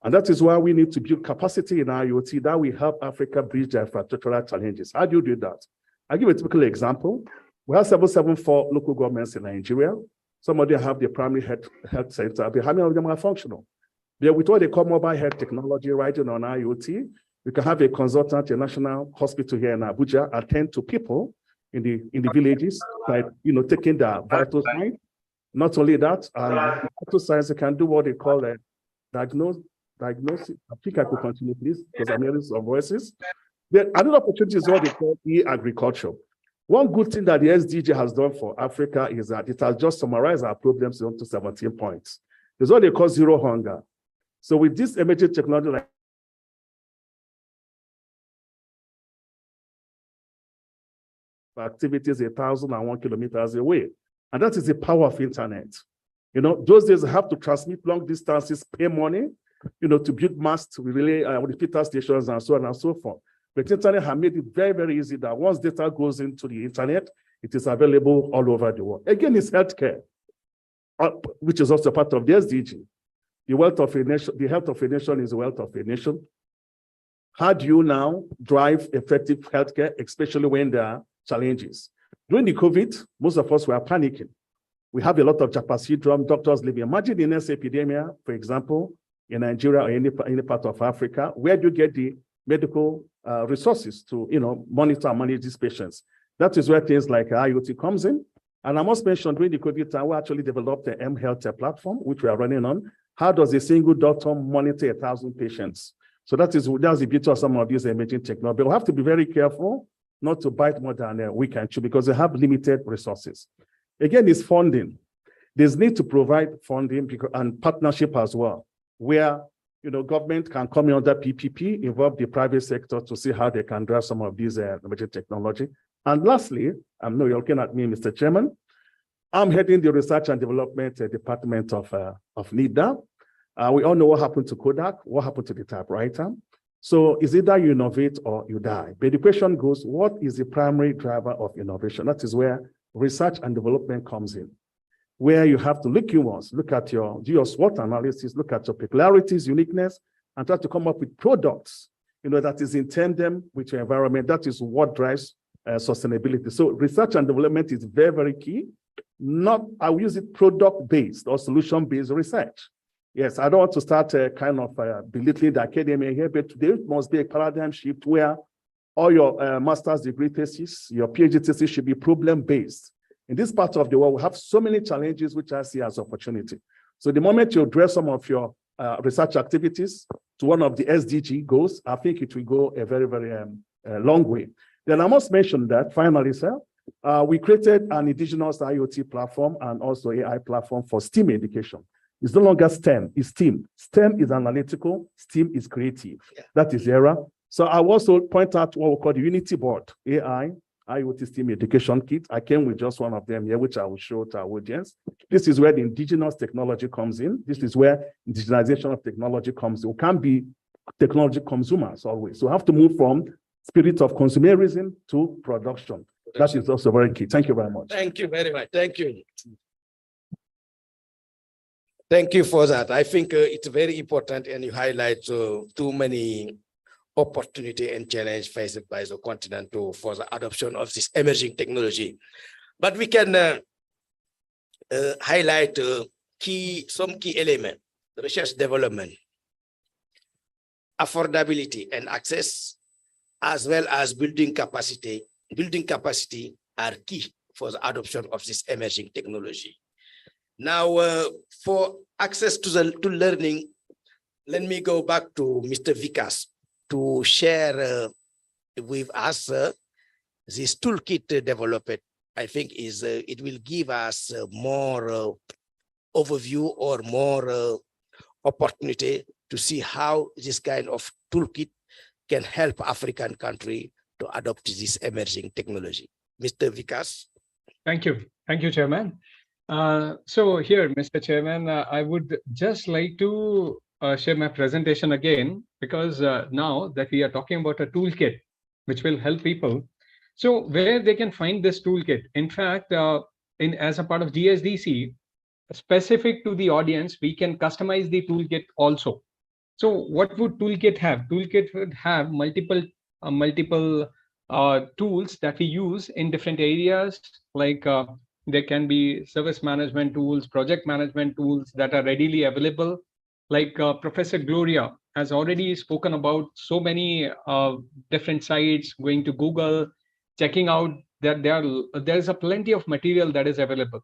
And that is why we need to build capacity in IoT that will help Africa bridge their infrastructural challenges. How do you do that? I'll give a typical example. We have 774 local governments in Nigeria. Some of them have their primary health center, but how many of them are functional? With what they call mobile health technology riding on IoT, we can have a consultant, a national hospital here in Abuja, attend to people in the villages by taking their vital signs. Not only that, vital signs, they can do what they call a diagnosis. I think I could continue, please, because I'm hearing some voices. Another opportunity is what they call e-agriculture. One good thing that the SDG has done for Africa is that it has just summarized our problems into 17 points. There's what they call zero hunger. So with this emerging technology, like activities 1,001 kilometers away. And that is the power of internet. Those days I have to transmit long distances, pay money, to build masts, relay repeater stations and so on and so forth. But internet has made it very, very easy that once data goes into the internet, it is available all over the world. Again, it's healthcare, which is also part of the SDG. The wealth of a nation, the health of a nation is the wealth of a nation. How do you now drive effective healthcare, especially when there are challenges? During the COVID, most of us were panicking. We have a lot of Japan syndrome, doctors living. Imagine the next epidemic, for example, in Nigeria or any part of Africa. Where do you get the medical resources to monitor and manage these patients? That is where things like IoT comes in. And I must mention, during the COVID time, we actually developed the mHealth platform, which we are running on. How does a single doctor monitor 1,000 patients? So that's the beauty of some of these emerging technology. But we have to be very careful not to bite more than we can chew because they have limited resources. Again, it's funding. There's need to provide funding and partnership as well, where government can come in under PPP, involve the private sector to see how they can drive some of these emerging technology. And lastly, I know you're looking at me, Mr. Chairman, I'm heading the Research and Development Department of NIDA. We all know what happened to Kodak, what happened to the typewriter. So it's either you innovate or you die. But the question goes, what is the primary driver of innovation? That is where research and development comes in, where you have to look inwards, do your SWOT analysis, look at your peculiarities, uniqueness, and try to come up with products, that is in tandem with your environment. That is what drives sustainability. So research and development is very, very key. I will use it product-based or solution-based research. Yes, I don't want to start belittling the academia here, but there must be a paradigm shift where all your master's degree thesis, your PhD thesis should be problem-based. In this part of the world, we have so many challenges which I see as opportunity. So the moment you address some of your research activities to one of the SDG goals, I think it will go a very, very long way. Then I must mention that finally, sir, we created an indigenous IoT platform and also AI platform for STEAM education. It's no longer STEM, it's STEAM. STEM is analytical, STEAM is creative. Yeah. That is the era. So I also point out what we call the Unity Board, AI, IoT STEAM education kit. I came with just one of them here, which I will show to our audience. This is where the indigenous technology comes in. This is where indigenization of technology comes in. We can't be technology consumers always. So we have to move from spirit of consumerism to production. That is also very key. Thank you very much. Thank you very much. Thank you. Thank you for that. I think it's very important, and you highlight too many opportunity and challenge faced by the continent for the adoption of this emerging technology. But we can highlight some key elements: research development, affordability and access, as well as building capacity. Building capacity are key for the adoption of this emerging technology. Now, for access to learning, let me go back to Mr. Vikas to share with us this toolkit developed. I think it will give us more overview or more opportunity to see how this kind of toolkit can help African country to adopt this emerging technology. Mr. Vikas. Thank you. Thank you, Chairman. So here, Mr. Chairman, I would just like to share my presentation again, because now that we are talking about a toolkit which will help people, so where they can find this toolkit. In fact, as a part of GSDC, specific to the audience, we can customize the toolkit also. So what would toolkit have? Toolkit would have multiple tools that we use in different areas, like there can be service management tools, project management tools that are readily available. Like Professor Gloria has already spoken about so many different sites, going to Google, checking out that there's a plenty of material that is available.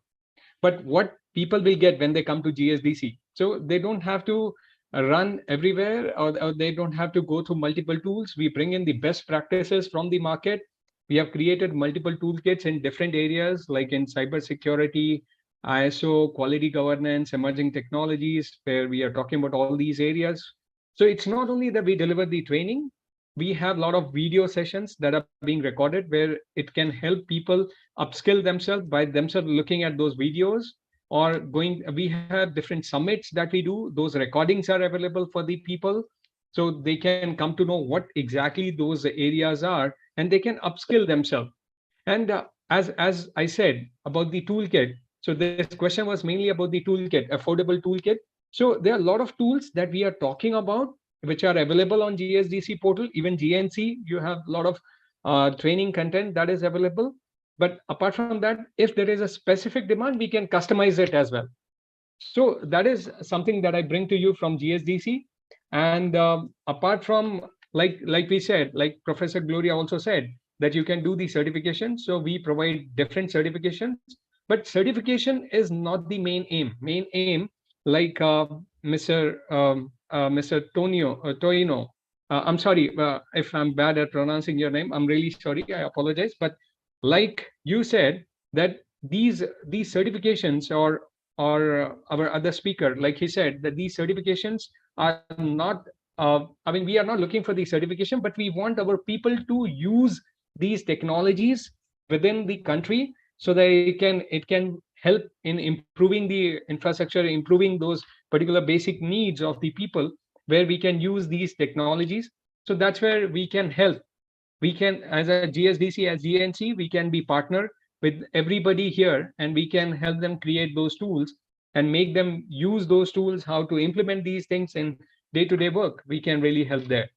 But what people will get when they come to GSDC, so they don't have to run everywhere, or they don't have to go through multiple tools. We bring in the best practices from the market. We have created multiple toolkits in different areas, like in cybersecurity, ISO, quality governance, emerging technologies, where we are talking about all these areas. So it's not only that we deliver the training, we have a lot of video sessions that are being recorded where it can help people upskill themselves by themselves looking at those videos, or we have different summits that we do. Those recordings are available for the people, so they can come to know what exactly those areas are, and they can upskill themselves. And as I said about the toolkit, so this question was mainly about the toolkit, affordable toolkit. So there are a lot of tools that we are talking about, which are available on GSDC portal. Even GNC, you have a lot of training content that is available. But apart from that, if there is a specific demand, we can customize it as well. So that is something that I bring to you from GSDC. And apart from, like we said, like Professor Gloria also said, that you can do the certification. So we provide different certifications, but certification is not the main aim. Main aim, like Mr. Toino, I'm sorry if I'm bad at pronouncing your name. I'm really sorry. I apologize. But like you said, that these certifications, or our other speaker, like he said, that these certifications are not, we are not looking for the certification, but we want our people to use these technologies within the country, so that it can help in improving the infrastructure, improving those particular basic needs of the people, where we can use these technologies. So that's where we can help. We can, as a GSDC, as GNC, we can be partner with everybody here, and we can help them create those tools and make them use those tools, how to implement these things in day-to-day work. We can really help there.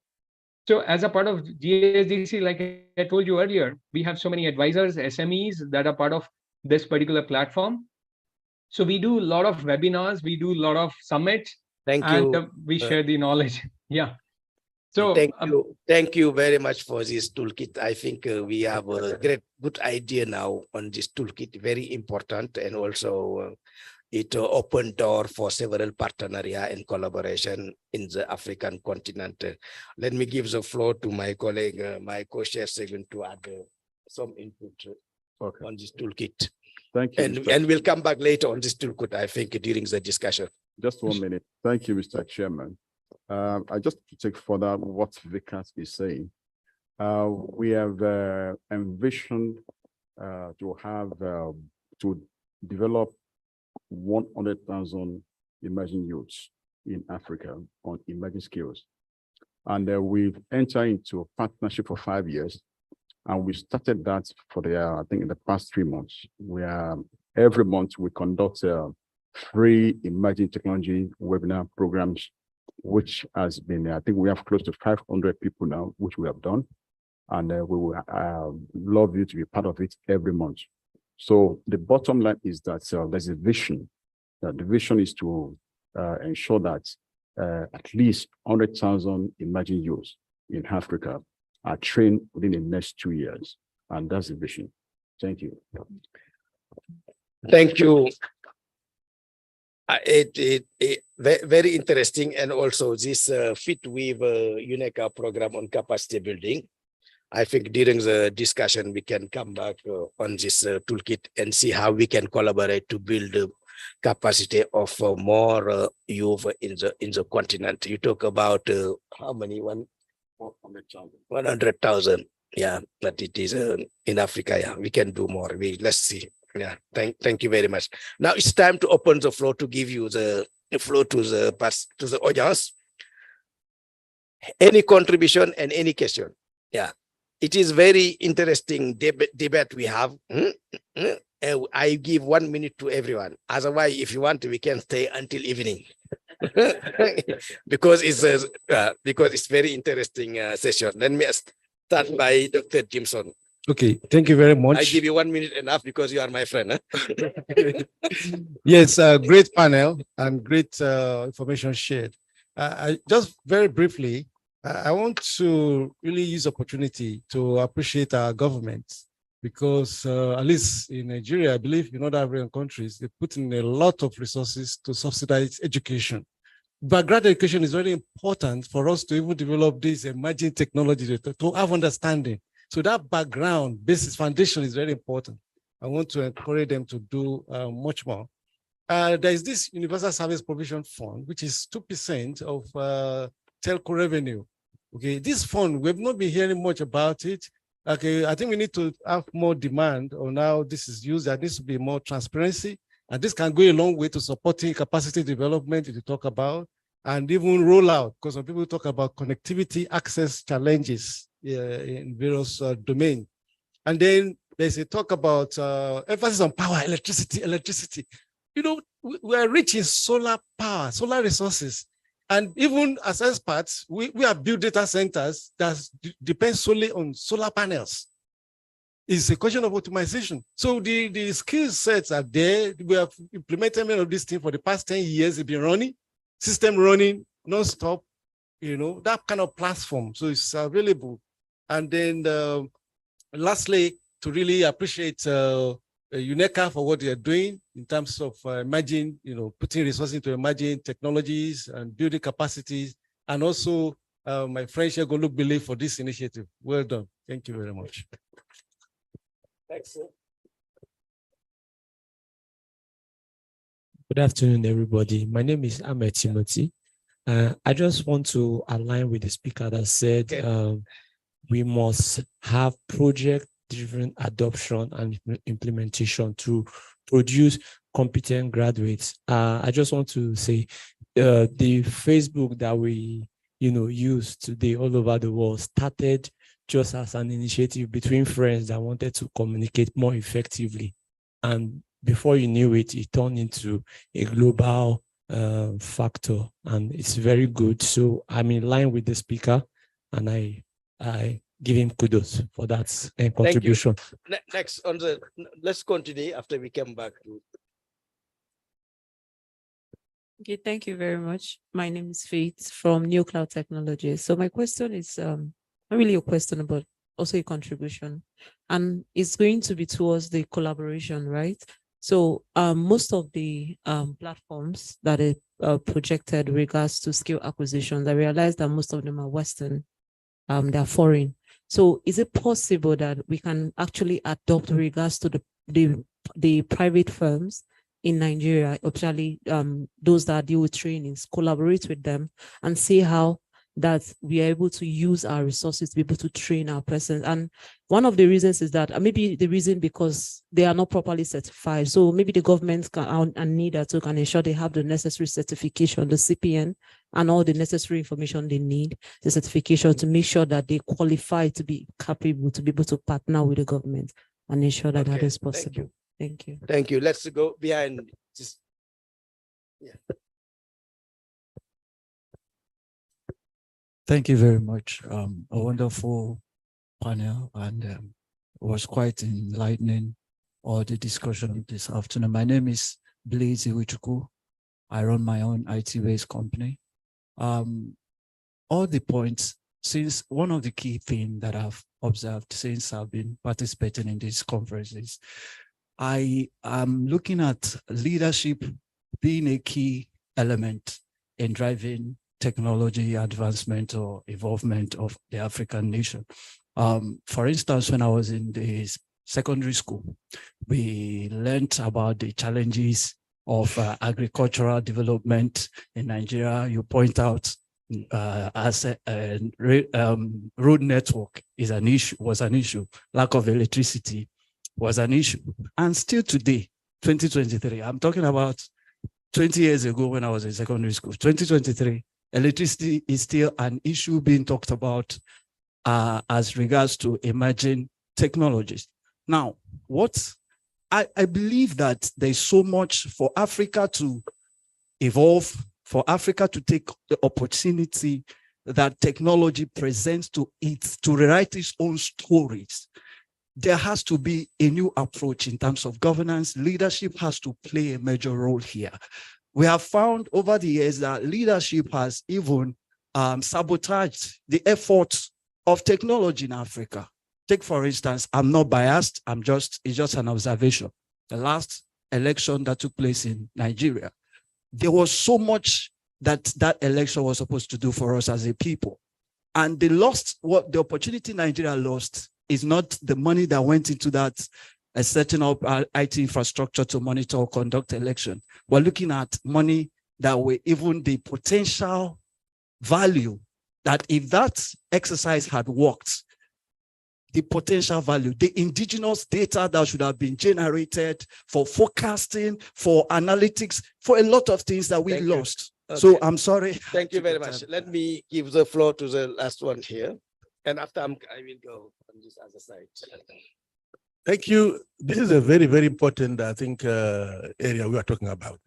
So as a part of GSDC, like I told you earlier, we have so many advisors, SMEs that are part of this particular platform. So we do a lot of webinars, we do a lot of summits, Thank and you. we share the knowledge. Yeah. So Thank you very much for this toolkit. I think we have a good idea now on this toolkit, very important, and also it opened door for several partnership and collaboration in the African continent. Let me give the floor to my colleague, my co-chair, Segun, to add some input on this toolkit. Thank you. And we'll come back later on this toolkit, I think, during the discussion. Just 1 minute. Thank you, Mr. Chairman. I just to take further what Vikas is saying. We have envisioned to have to develop 100,000 emerging youths in Africa on emerging skills. And we've entered into a partnership for 5 years. And we started that for I think in the past 3 months. Every month we conduct free emerging technology webinar programs, which has been, I think we have close to 500 people now, which we have done. And we will love you to be part of it every month. So the bottom line is that there's a vision. The vision is to ensure that at least 100,000 emerging youths in Africa are trained within the next 2 years. And that's the vision. Thank you. Thank you. Very interesting, and also this fit with UNECA program on capacity building. I think during the discussion we can come back on this toolkit and see how we can collaborate to build the capacity of more youth in the continent. You talk about how many 100,000. Yeah, but it is in Africa. Yeah, we can do more. Let's see. Yeah, thank you very much. Now it's time to open the floor to give you the floor to the audience. Any contribution and any question? Yeah, it is very interesting debate we have. I give 1 minute to everyone. Otherwise, if you want, we can stay until evening. because it's very interesting session. Let me start by Dr. Jimson. Okay, thank you very much. I give you 1 minute enough because you are my friend. Huh? Yes, great panel and great information shared. I just very briefly, I want to really use opportunity to appreciate our government because at least in Nigeria, I believe in other African countries, they put in a lot of resources to subsidize education. Background education is very important for us to even develop this emerging technology to have understanding. So that background, basis foundation is very important. I want to encourage them to do much more. There is this Universal Service Provision Fund, which is 2% of telco revenue. Okay, this fund, we've not been hearing much about it. Okay, I think we need to have more demand on how this is used. There needs to be more transparency. And this can go a long way to supporting capacity development that you talk about, and even rollout, because some people talk about connectivity access challenges in various domains. And then there's a talk about emphasis on power, electricity. You know, we are rich in solar power, solar resources. And even as experts, we have built data centers that depend solely on solar panels. It's a question of optimization. So the skill sets are there. We have implemented many of these things for the past 10 years. It's been running, system running, non-stop, you know, that kind of platform. So it's available. And then lastly, to really appreciate UNECA for what they are doing in terms of emerging, you know, putting resources into emerging technologies and building capacities. And also my friend Shego Believe for this initiative. Well done. Thank you very much. Excellent. Good afternoon, everybody. My name is Ahmed Timothy. I just want to align with the speaker that said we must have project-driven adoption and implementation to produce competent graduates. I just want to say the Facebook that we use today all over the world started just as an initiative between friends that wanted to communicate more effectively. And before you knew it, it turned into a global factor, and it's very good. So I'm in line with the speaker. and I give him kudos for that contribution. Next on the, let's continue after we come back to. Okay, thank you very much. My name is Faith from New Cloud Technologies. So my question is not really a question, but also a contribution, and it's going to be towards the collaboration, right? So most of the platforms that are projected regards to skill acquisitions, I realize that most of them are Western, they're foreign. So is it possible that we can actually adopt regards to the private firms in Nigeria, especially those that deal with trainings, collaborate with them and see how that we are able to use our resources to be able to train our persons? And one of the reasons is that maybe the reason because they are not properly certified. So maybe the government can and NIDA too can ensure they have the necessary certification, the CPN, and all the necessary information they need, the certification to make sure that they qualify to be capable to be able to partner with the government and ensure that that is possible. Thank you. Thank you. Let's go behind this. Yeah. Thank you very much. A wonderful panel, and it was quite enlightening, all the discussion this afternoon. My name is Blaze Iwichuku. I run my own IT-based company. All the points, since one of the key things that I've observed since I've been participating in these conferences, I am looking at leadership being a key element in driving technology advancement or evolvement of the African nation. For instance, when I was in the secondary school, we learned about the challenges of agricultural development in Nigeria. You point out as a road network is an issue, was an issue. Lack of electricity was an issue. And still today, 2023, I'm talking about 20 years ago when I was in secondary school, 2023, electricity is still an issue being talked about as regards to emerging technologies. Now, I believe that there's so much for Africa to evolve, for Africa to take the opportunity that technology presents to it, to rewrite its own stories. There has to be a new approach in terms of governance. Leadership has to play a major role here. We have found over the years that leadership has even sabotaged the efforts of technology in Africa. Take, for instance, I'm not biased, it's just an observation. The last election that took place in Nigeria, there was so much that election was supposed to do for us as a people. And they lost, what the opportunity Nigeria lost is not the money that went into that setting up IT infrastructure to monitor or conduct election. We're looking at money that were even the potential value that if that exercise had worked, the potential value, the indigenous data that should have been generated for forecasting, for analytics, for a lot of things that we lost. Okay. So I'm sorry. Thank you very much. Let me give the floor to the last one here. And after I will go on this other side. Thank you. This is a very, very important, I think, area we are talking about.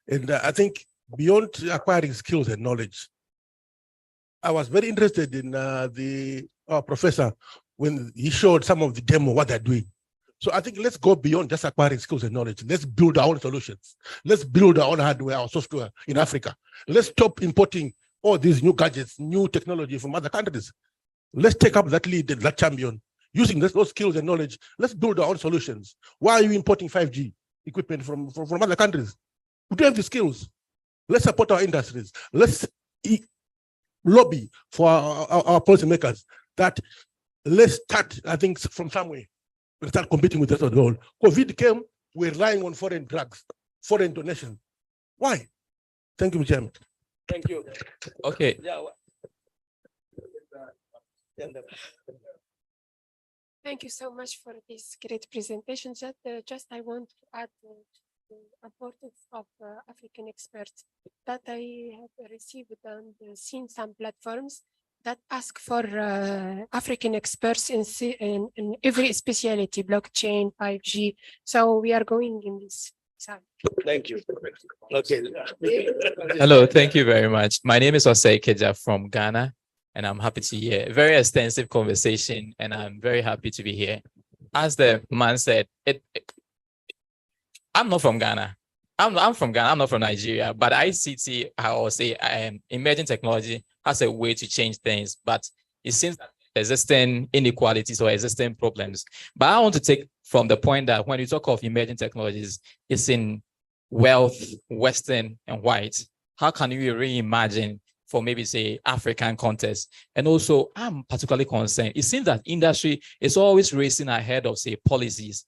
And I think beyond acquiring skills and knowledge, I was very interested in our professor when he showed some of the demo, what they're doing. So I think let's go beyond just acquiring skills and knowledge. Let's build our own solutions. Let's build our own hardware, our software in Africa. Let's stop importing all these new gadgets, new technology from other countries. Let's take up that lead, that champion, using those skills and knowledge. Let's build our own solutions. Why are you importing 5G equipment from other countries? We don't have the skills. Let's support our industries. Let's lobby for our policymakers that let's start, I think, from somewhere. Let's start competing with the rest of the world. COVID came, we're relying on foreign drugs, foreign donation. Why? Thank you, Chairman. Thank you. Okay. Thank you so much for this great presentation. Just I want to add the importance of African experts that I have received and seen some platforms that ask for African experts in every specialty, blockchain, 5G. So we are going in this side. Thank you. Okay. Hello, thank you very much. My name is Osei Keja from Ghana. and I'm happy to hear. A very extensive conversation, and I'm very happy to be here. As the man said, I'm not from Ghana. I'm from Ghana. I'm not from Nigeria. But ICT, I will say, emerging technology has a way to change things. But it seems that existing inequalities or existing problems. But I want to take from the point that when you talk of emerging technologies, it's in wealth, Western and white. How can you reimagine for maybe say African context? And also, I'm particularly concerned. It seems that industry is always racing ahead of say policies.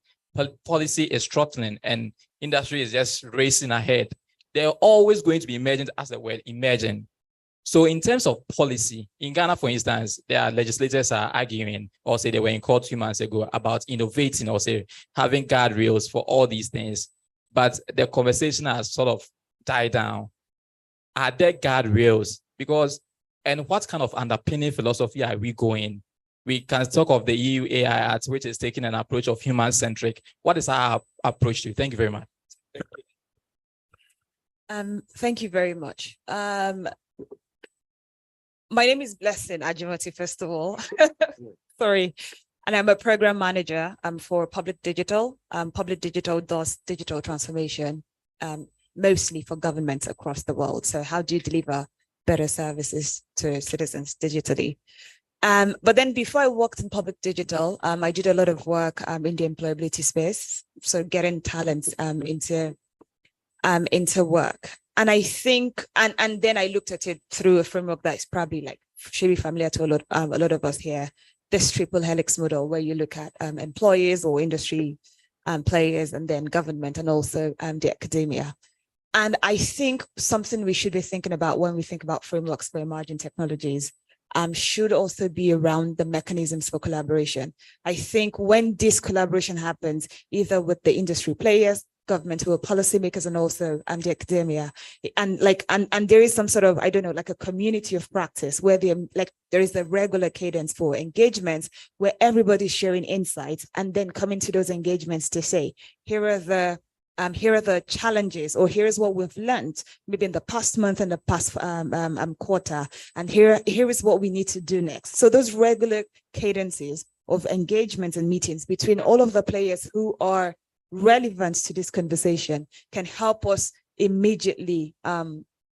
Policy is throttling and industry is just racing ahead. They're always going to be emergent as the word emerging. So in terms of policy, in Ghana, for instance, there are legislators are arguing, or say they were in court 2 months ago about innovating or say having guardrails for all these things. But the conversation has sort of died down. Are there guardrails? Because, and what kind of underpinning philosophy are we going? We can talk of the EU AI Act, which is taking an approach of human-centric. What is our approach to? Thank you very much. Thank you very much. My name is Blessing Ajimoti, first of all. Sorry. And I'm a program manager for Public Digital. Public Digital does digital transformation, mostly for governments across the world. So how do you deliver better services to citizens digitally? But then before I worked in Public Digital, I did a lot of work in the employability space. So getting talents into work. And I think, and then I looked at it through a framework that's probably like, should be familiar to a lot of us here, this triple helix model where you look at employees or industry players and then government and also the academia. And I think something we should be thinking about when we think about frameworks for emerging technologies should also be around the mechanisms for collaboration. I think when this collaboration happens, either with the industry players, government who are policymakers and also the academia, and there is some sort of, I don't know, like a community of practice where there is a regular cadence for engagements where everybody's sharing insights and then coming to those engagements to say, here are the challenges, or here's what we've learned maybe in the past month and the past quarter, and here is what we need to do next. So those regular cadences of engagements and meetings between all of the players who are relevant to this conversation can help us immediately,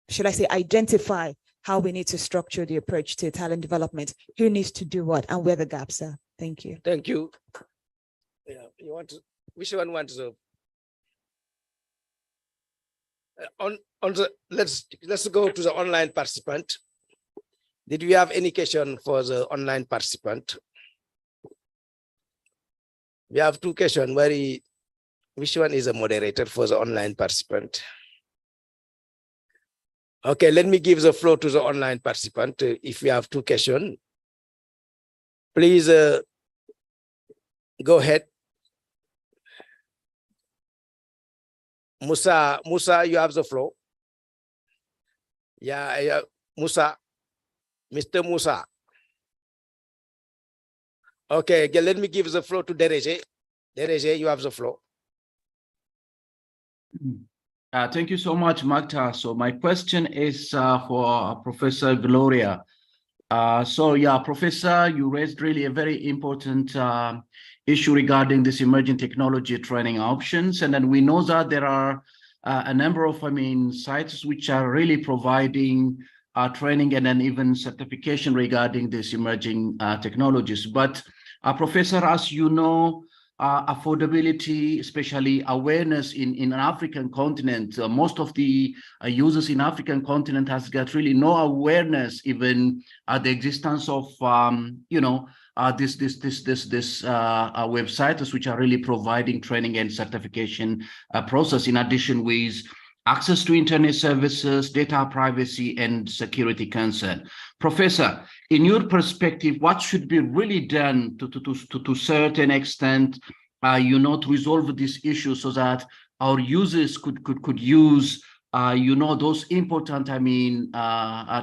should I say, identify how we need to structure the approach to talent development, who needs to do what, and where the gaps are. Thank you. Thank you. Yeah, you want to, which one wants to? Let's go to the online participant. Did we have any question for the online participant? We have two questions. Which one is a moderator for the online participant? Okay, let me give the floor to the online participant. If we have two questions, please go ahead. Musa, you have the floor. Yeah, Musa, Mr. Musa. Okay, let me give the floor to Dereje. Dereje, you have the floor. Thank you so much, Magda. So my question is for Professor Gloria. Professor, you raised really a very important issue regarding this emerging technology training options. And then we know that there are a number of, sites which are really providing training and then even certification regarding these emerging technologies. But Professor, as you know, affordability, especially awareness in an African continent, most of the users in African continent has got really no awareness even the existence of this websites which are really providing training and certification process, in addition with access to internet services, data privacy, and security concern. Professor, in your perspective, what should be really done to certain extent, to resolve this issue so that our users could use, those important,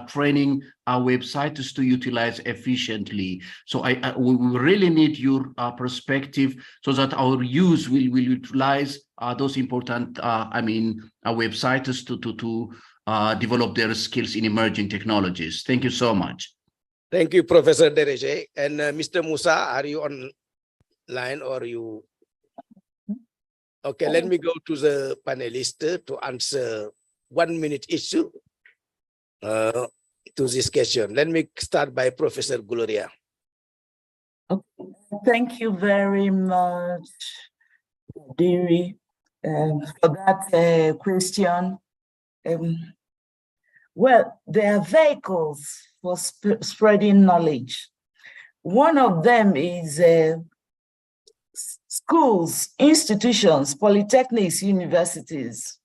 training websites to utilize efficiently. So we really need your perspective so that our use will utilize those important, websites to develop their skills in emerging technologies. Thank you so much. Thank you, Professor Dereje. And Mr. Musa, are you online or you? Okay, let me go to the panelists to answer 1 minute issue to this question. Let me start by Professor Gloria. Okay. Thank you very much, Diri, for that question. Well, there are vehicles for spreading knowledge. One of them is schools, institutions, polytechnics, universities.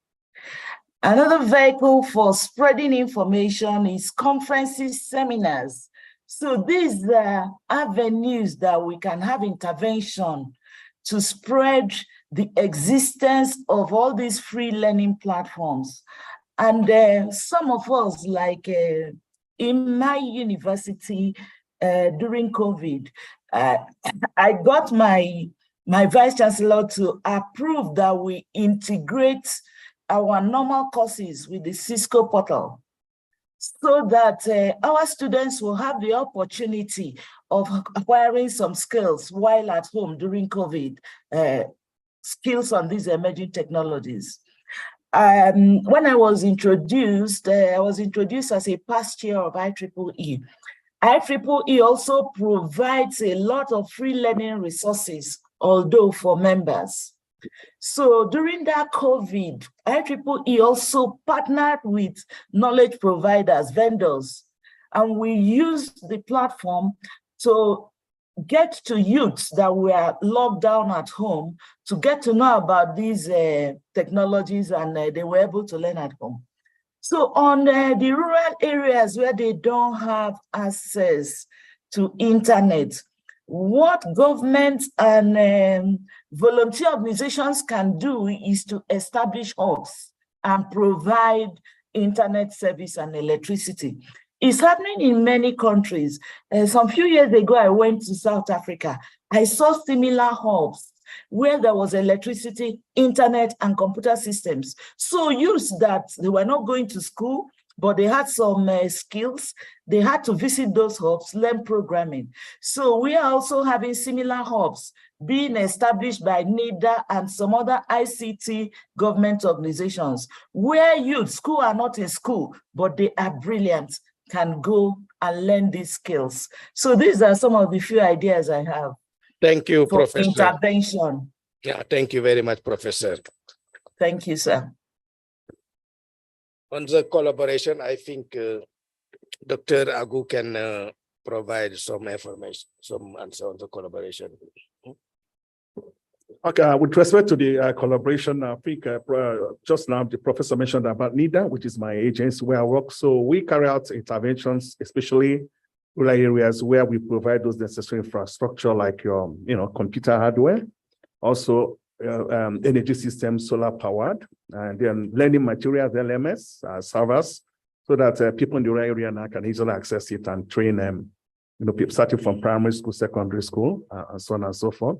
Another vehicle for spreading information is conferences, seminars. So these are avenues that we can have intervention to spread the existence of all these free learning platforms. And some of us, like in my university during COVID, I got my vice chancellor to approve that we integrate our normal courses with the Cisco portal so that our students will have the opportunity of acquiring some skills while at home during COVID, skills on these emerging technologies. When I was introduced as a past chair of IEEE. IEEE also provides a lot of free learning resources, although for members. So during that COVID, IEEE also partnered with knowledge providers, vendors, and we used the platform to get to youths that were locked down at home to get to know about these technologies, and they were able to learn at home. So on the rural areas where they don't have access to internet, what government and volunteer organizations can do is to establish hubs and provide internet service and electricity. It's happening in many countries. Some few years ago, I went to South Africa. I saw similar hubs where there was electricity, internet, and computer systems. So youths that they were not going to school, but they had some skills, they had to visit those hubs, learn programming. So we are also having similar hubs being established by NIDA and some other ICT government organizations, where youths who are not in school, but they are brilliant, can go and learn these skills. So these are some of the few ideas I have. Thank you, for Professor. Intervention. Yeah, thank you very much, Professor. Thank you, sir. On the collaboration, I think Dr. Agu can provide some information, some answer on the collaboration. Okay, with respect to the collaboration, I think just now the professor mentioned about NIDA, which is my agency where I work. So we carry out interventions, especially rural areas where we provide those necessary infrastructure like your, computer hardware, also energy systems, solar powered, and then learning materials, LMS, servers, so that people in the rural area now can easily access it and train them, people starting from primary school, secondary school, and so on and so forth.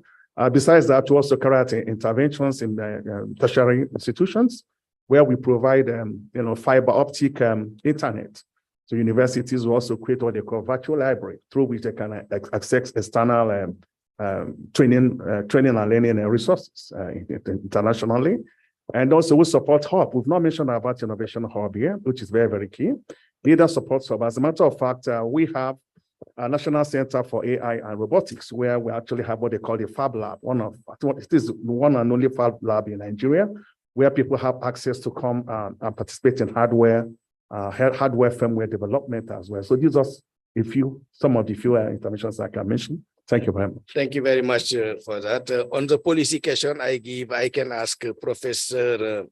Besides that, we also carry out interventions in the tertiary institutions where we provide, fiber optic internet. So universities will also create what they call virtual library through which they can access external training and learning resources internationally. And also we support Hub. We've not mentioned about Innovation Hub here, which is very, very key. Leader Support Hub. As a matter of fact, we have a National Center for AI and Robotics, where we actually have what they call the Fab Lab. It is one and only Fab Lab in Nigeria, where people have access to come and participate in hardware firmware development as well. So these are some of the few interventions I can mention. Thank you very much. Thank you very much for that. On the policy question, I can ask Professor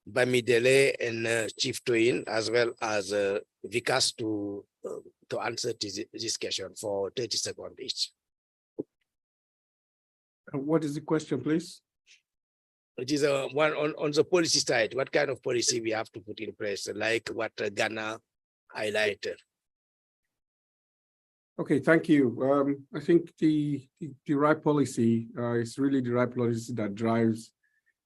Bamidele and Chief Twin, as well as Vikas to answer this question for 30 seconds each. What is the question, please? It is one on the policy side. What kind of policy we have to put in place, like what Ghana highlighted? Okay, thank you. I think the right policy is really the right policy that drives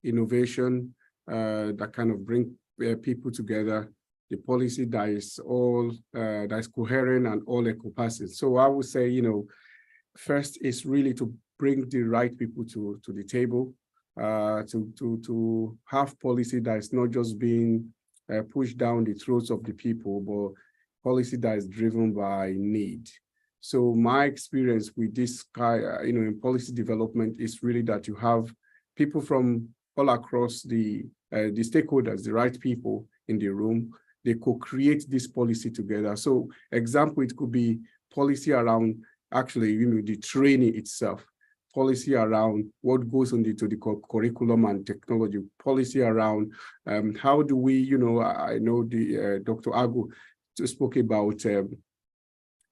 innovation, that kind of bring people together the policy that is all that is coherent and all encompassing. So I would say, you know, first is really to bring the right people to the table, to have policy that is not just being pushed down the throats of the people, but policy that is driven by need. So my experience with this you know, in policy development is really that you have people from all across the stakeholders, the right people in the room. They co-create this policy together. So example, it could be policy around actually, you know, the training itself, policy around what goes into the curriculum and technology, policy around how do we, you know, I know the Dr. Agu spoke about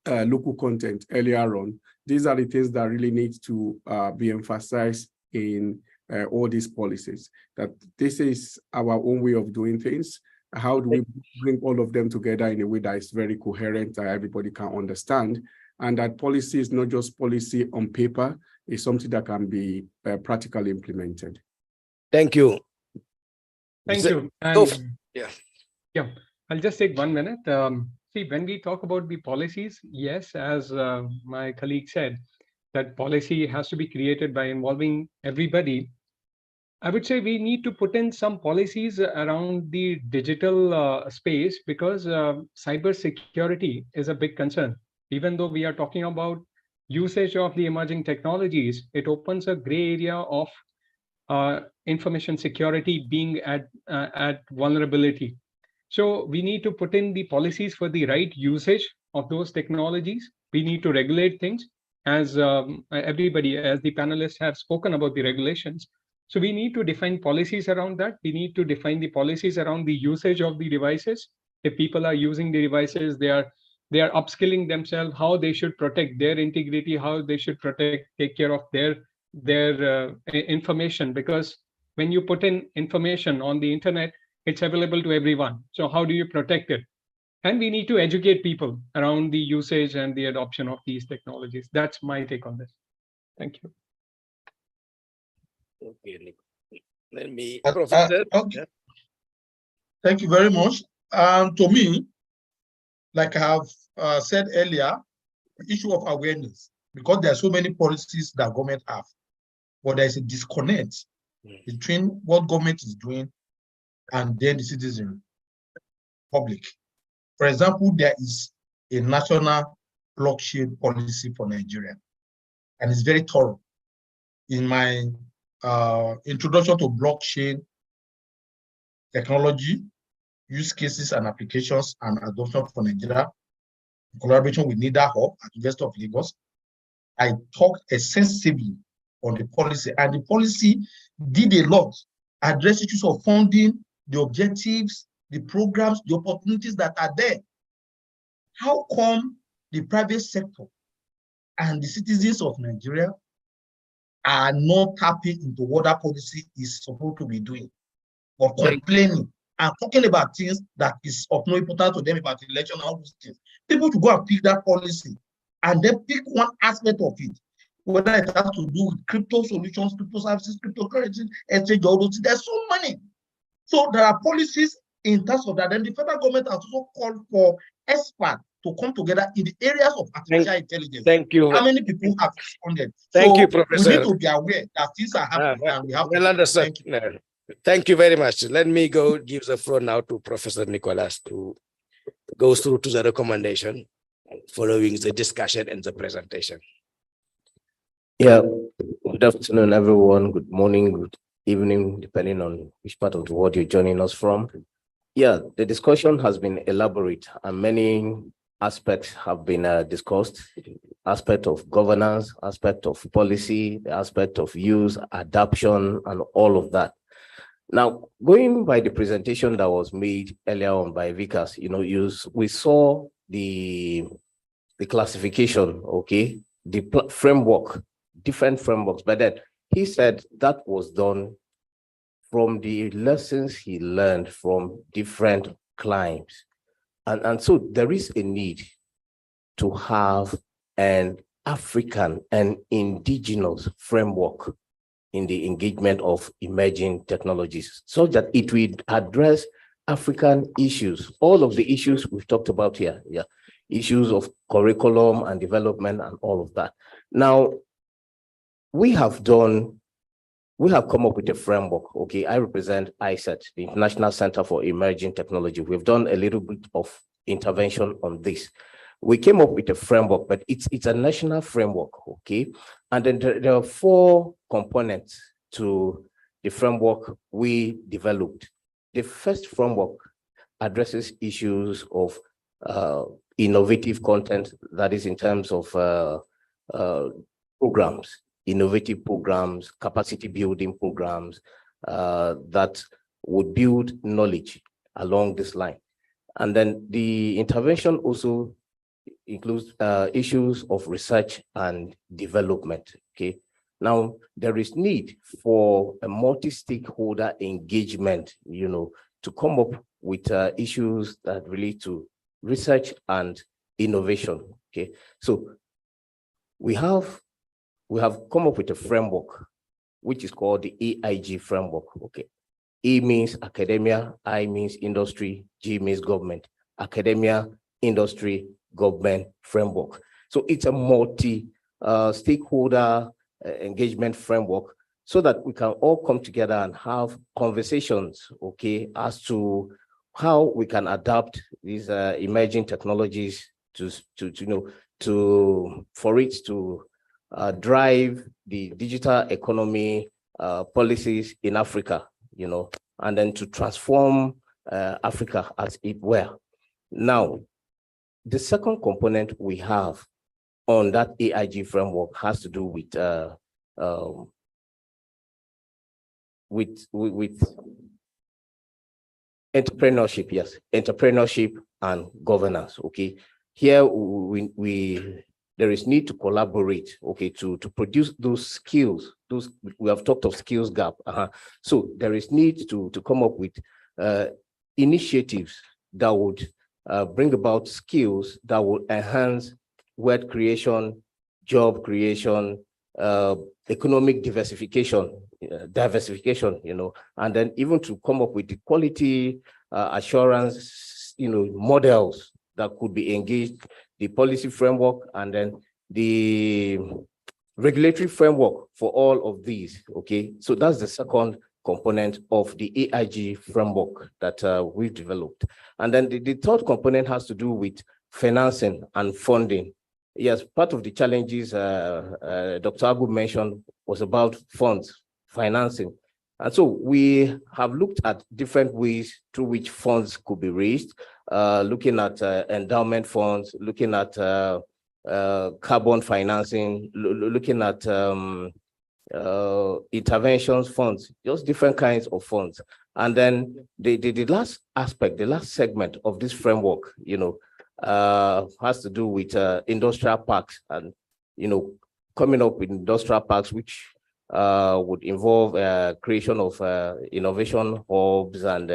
local content earlier on. These are the things that really need to be emphasized in all these policies, that this is our own way of doing things. How do we bring all of them together in a way that is very coherent, that everybody can understand, and that policy is not just policy on paper, it's something that can be practically implemented. Thank you. Thank you. And, yeah, I'll just take 1 minute. See, when we talk about the policies, yes, as my colleague said, that policy has to be created by involving everybody. I would say we need to put in some policies around the digital space, because cyber security is a big concern. Even though we are talking about usage of the emerging technologies, it opens a gray area of information security being at vulnerability. So we need to put in the policies for the right usage of those technologies. We need to regulate things, as everybody, as the panelists have spoken about the regulations. So we need to define policies around that. We need to define the policies around the usage of the devices. If people are using the devices, they are upskilling themselves, how they should protect their integrity, how they should take care of their information. Because when you put in information on the internet, it's available to everyone. So how do you protect it? And we need to educate people around the usage and the adoption of these technologies. That's my take on this. Thank you. Okay, let me, okay. Thank you very much. To me, like I have said earlier, the issue of awareness, because there are so many policies that government have, but there is a disconnect between what government is doing and then the citizen public. For example, there is a national blockchain policy for Nigeria, and it's very thorough. In my introduction to blockchain technology, use cases and applications and adoption for Nigeria, in collaboration with NIDA Hub at University of Lagos, I talked extensively on the policy, and the policy did a lot, address issues of funding, the objectives, the programs, the opportunities that are there. How come the private sector and the citizens of Nigeria are not tapping into what that policy is supposed to be doing, or complaining and talking about things that is of no importance to them about the election and all those things? People should go and pick that policy and then pick one aspect of it, whether it has to do with crypto solutions, crypto services, cryptocurrency, exchange, all those things. There's so many. So there are policies in terms of that. Then the federal government has also called for experts to come together in the areas of artificial intelligence. Thank you. How many people have responded? Thank you, Professor. We need to be aware that things are happening, and we have well to. understood. Thank you very much. Let me go give the floor now to Professor Nicholas to go through to the recommendation following the discussion and the presentation. Yeah, good afternoon, everyone. Good morning, good evening, depending on which part of the world you're joining us from. Yeah, the discussion has been elaborate and many aspects have been discussed. Aspect of governance, aspect of policy, the aspect of use, adoption, and all of that. Now, going by the presentation that was made earlier on by Vikas, you know, we saw the classification, okay, the framework, different frameworks, but then he said that was done from the lessons he learned from different climes. And so there is a need to have an African and indigenous framework in the engagement of emerging technologies, so that it will address African issues, all of the issues we've talked about here, yeah, issues of curriculum and development and all of that. Now, we have come up with a framework, okay? I represent ICET, the International Center for Emerging Technology. We've done a little bit of intervention on this. We came up with a framework, but it's a national framework, okay? And then there are 4 components to the framework we developed. The first framework addresses issues of innovative content, that is in terms of programs, innovative programs, capacity building programs that would build knowledge along this line. And then the intervention also includes issues of research and development, okay? Now, there is need for a multi-stakeholder engagement, you know, to come up with issues that relate to research and innovation, okay? So we have come up with a framework, which is called the AIG framework, okay? E means academia, I means industry, G means government. Academia, industry, government framework. So it's a multi-stakeholder engagement framework so that we can all come together and have conversations, okay, as to how we can adapt these emerging technologies for it to drive the digital economy policies in Africa, you know, and then to transform Africa as it were. Now, the second component we have on that AIG framework has to do with entrepreneurship, yes, entrepreneurship and governance, okay? Here, there is need to collaborate, okay, to produce those skills. We have talked of skills gap. So there is need to come up with initiatives that would bring about skills that will enhance wealth creation, job creation, economic diversification, you know, and then even to come up with the quality assurance, you know, models that could be engaged, the policy framework, and then the regulatory framework for all of these, okay? So that's the second component of the AIG framework that we've developed. And then the third component has to do with financing and funding. Yes, part of the challenges Dr. Agu mentioned was about funds, financing. And so we have looked at different ways through which funds could be raised, looking at endowment funds, looking at carbon financing, looking at interventions funds, just different kinds of funds. And then the last aspect, the last segment of this framework, you know, has to do with industrial parks and, you know, coming up with industrial parks, which would involve creation of innovation hubs and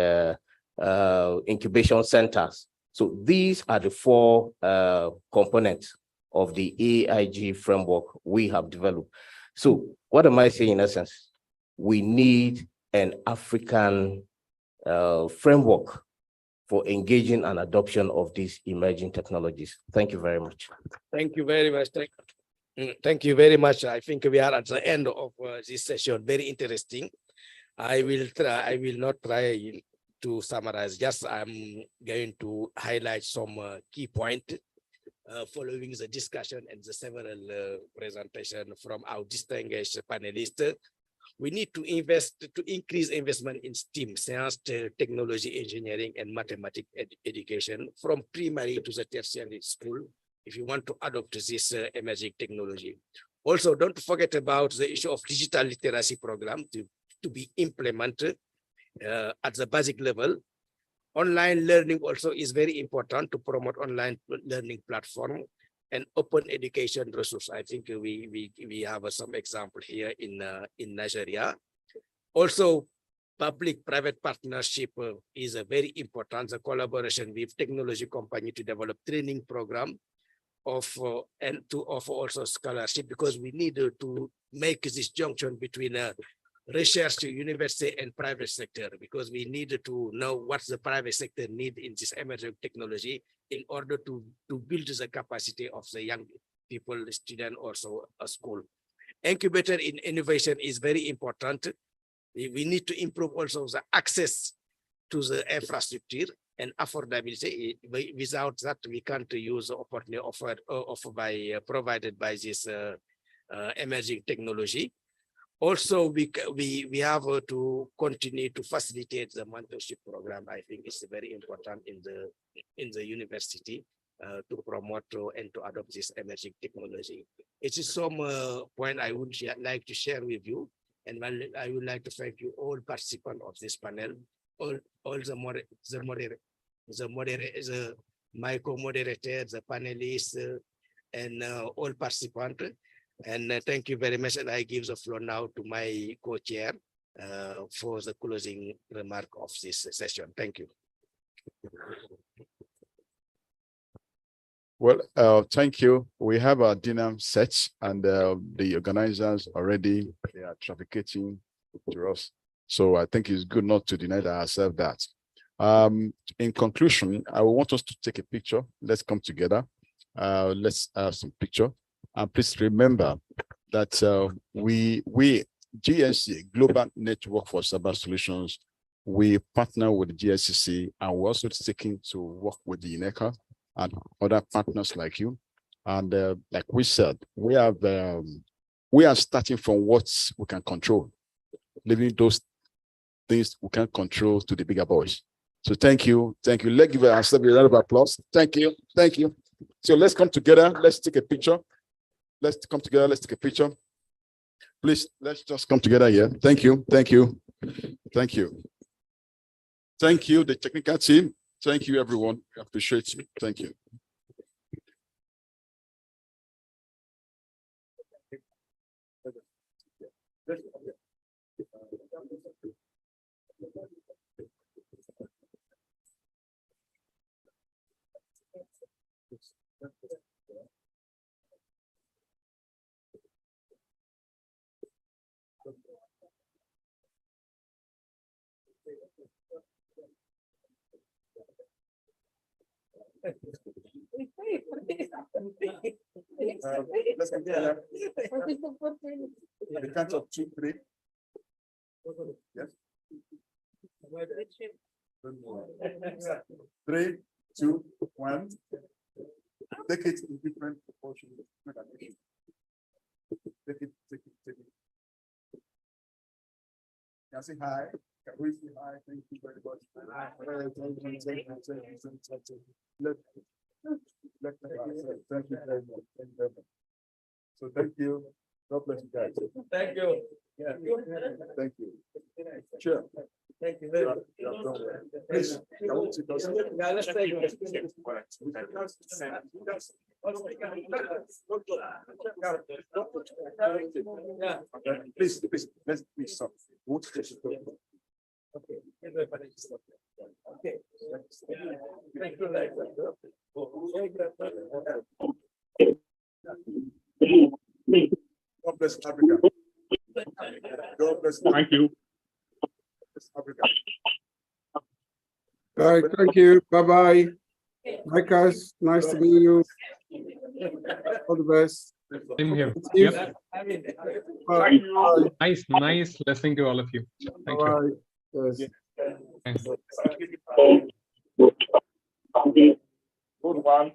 incubation centers. So these are the 4 components of the AIG framework we have developed. So what am I saying in essence? We need an African framework for engaging and adoption of these emerging technologies. Thank you very much. Thank you very much. Thank you very much. I think we are at the end of this session. Very interesting. I will not try to summarize. Just I'm going to highlight some key points following the discussion and the several presentations from our distinguished panelists. We need to increase investment in STEM, science, technology, engineering, and mathematics education from primary to the tertiary school, if you want to adopt this emerging technology. Also, don't forget about the issue of digital literacy program to be implemented at the basic level. Online learning also is very important to promote online learning platform and open education resource. I think we have some example here in Nigeria. Also, public-private partnership is a very important. The collaboration with technology company to develop training program and to offer also scholarship, because we need to make this junction between research, university, and private sector, because we need to know what the private sector need in this emerging technology in order to build the capacity of the young people, the student, also a school. Incubator in innovation is very important. We need to improve also the access to the infrastructure and affordability. Without that, we can't use the opportunity provided by this emerging technology. Also, we have to continue to facilitate the mentorship program. I think it's very important in the university to promote and to adopt this emerging technology. It is some point I would like to share with you, and I would like to thank you all participants of this panel, all the micro-moderators, the panelists, and all participants. And thank you very much. And I give the floor now to my co-chair for the closing remark of this session. Thank you. Well, thank you. We have our dinner set, and the organizers already, they are trafficking to us. So I think it's good not to deny ourselves that. In conclusion, I want us to take a picture. Let's come together. Let's have some picture. And please remember that we GSC, Global Network for Cyber Solutions, we partner with GSCC, and we're also seeking to work with the UNECA and other partners like you. And like we said, we are starting from what we can control, leaving those things we can control to the bigger boys. So thank you. Let's give ourselves a round of applause. Thank you. So let's come together. Let's take a picture. Let's come together. Let's take a picture. Please, let's just come together here. Thank you, the technical team. Thank you, everyone. I appreciate you. Thank you. Let's come together. The count of 2, 3. Yes. 3, 2, 1. Take it in different proportions. Take it. Can I say hi? Can we say hi? Thank you very much. Thank you very much. So thank you. God bless you guys. Thank you. Yeah. Thank you. Sure. Thank you very much. Please, please, let's stop. Okay. Okay. Thank you. God bless Africa. God bless. Thank you. Africa. All right, thank you. Bye-bye. Micahs, nice to meet you. All the best. Same here. Yep. Bye. Nice listening to all of you. Thank you. Yes. Thanks. Good one.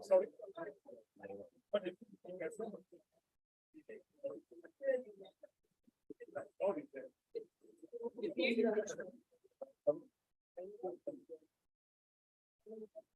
Sorry.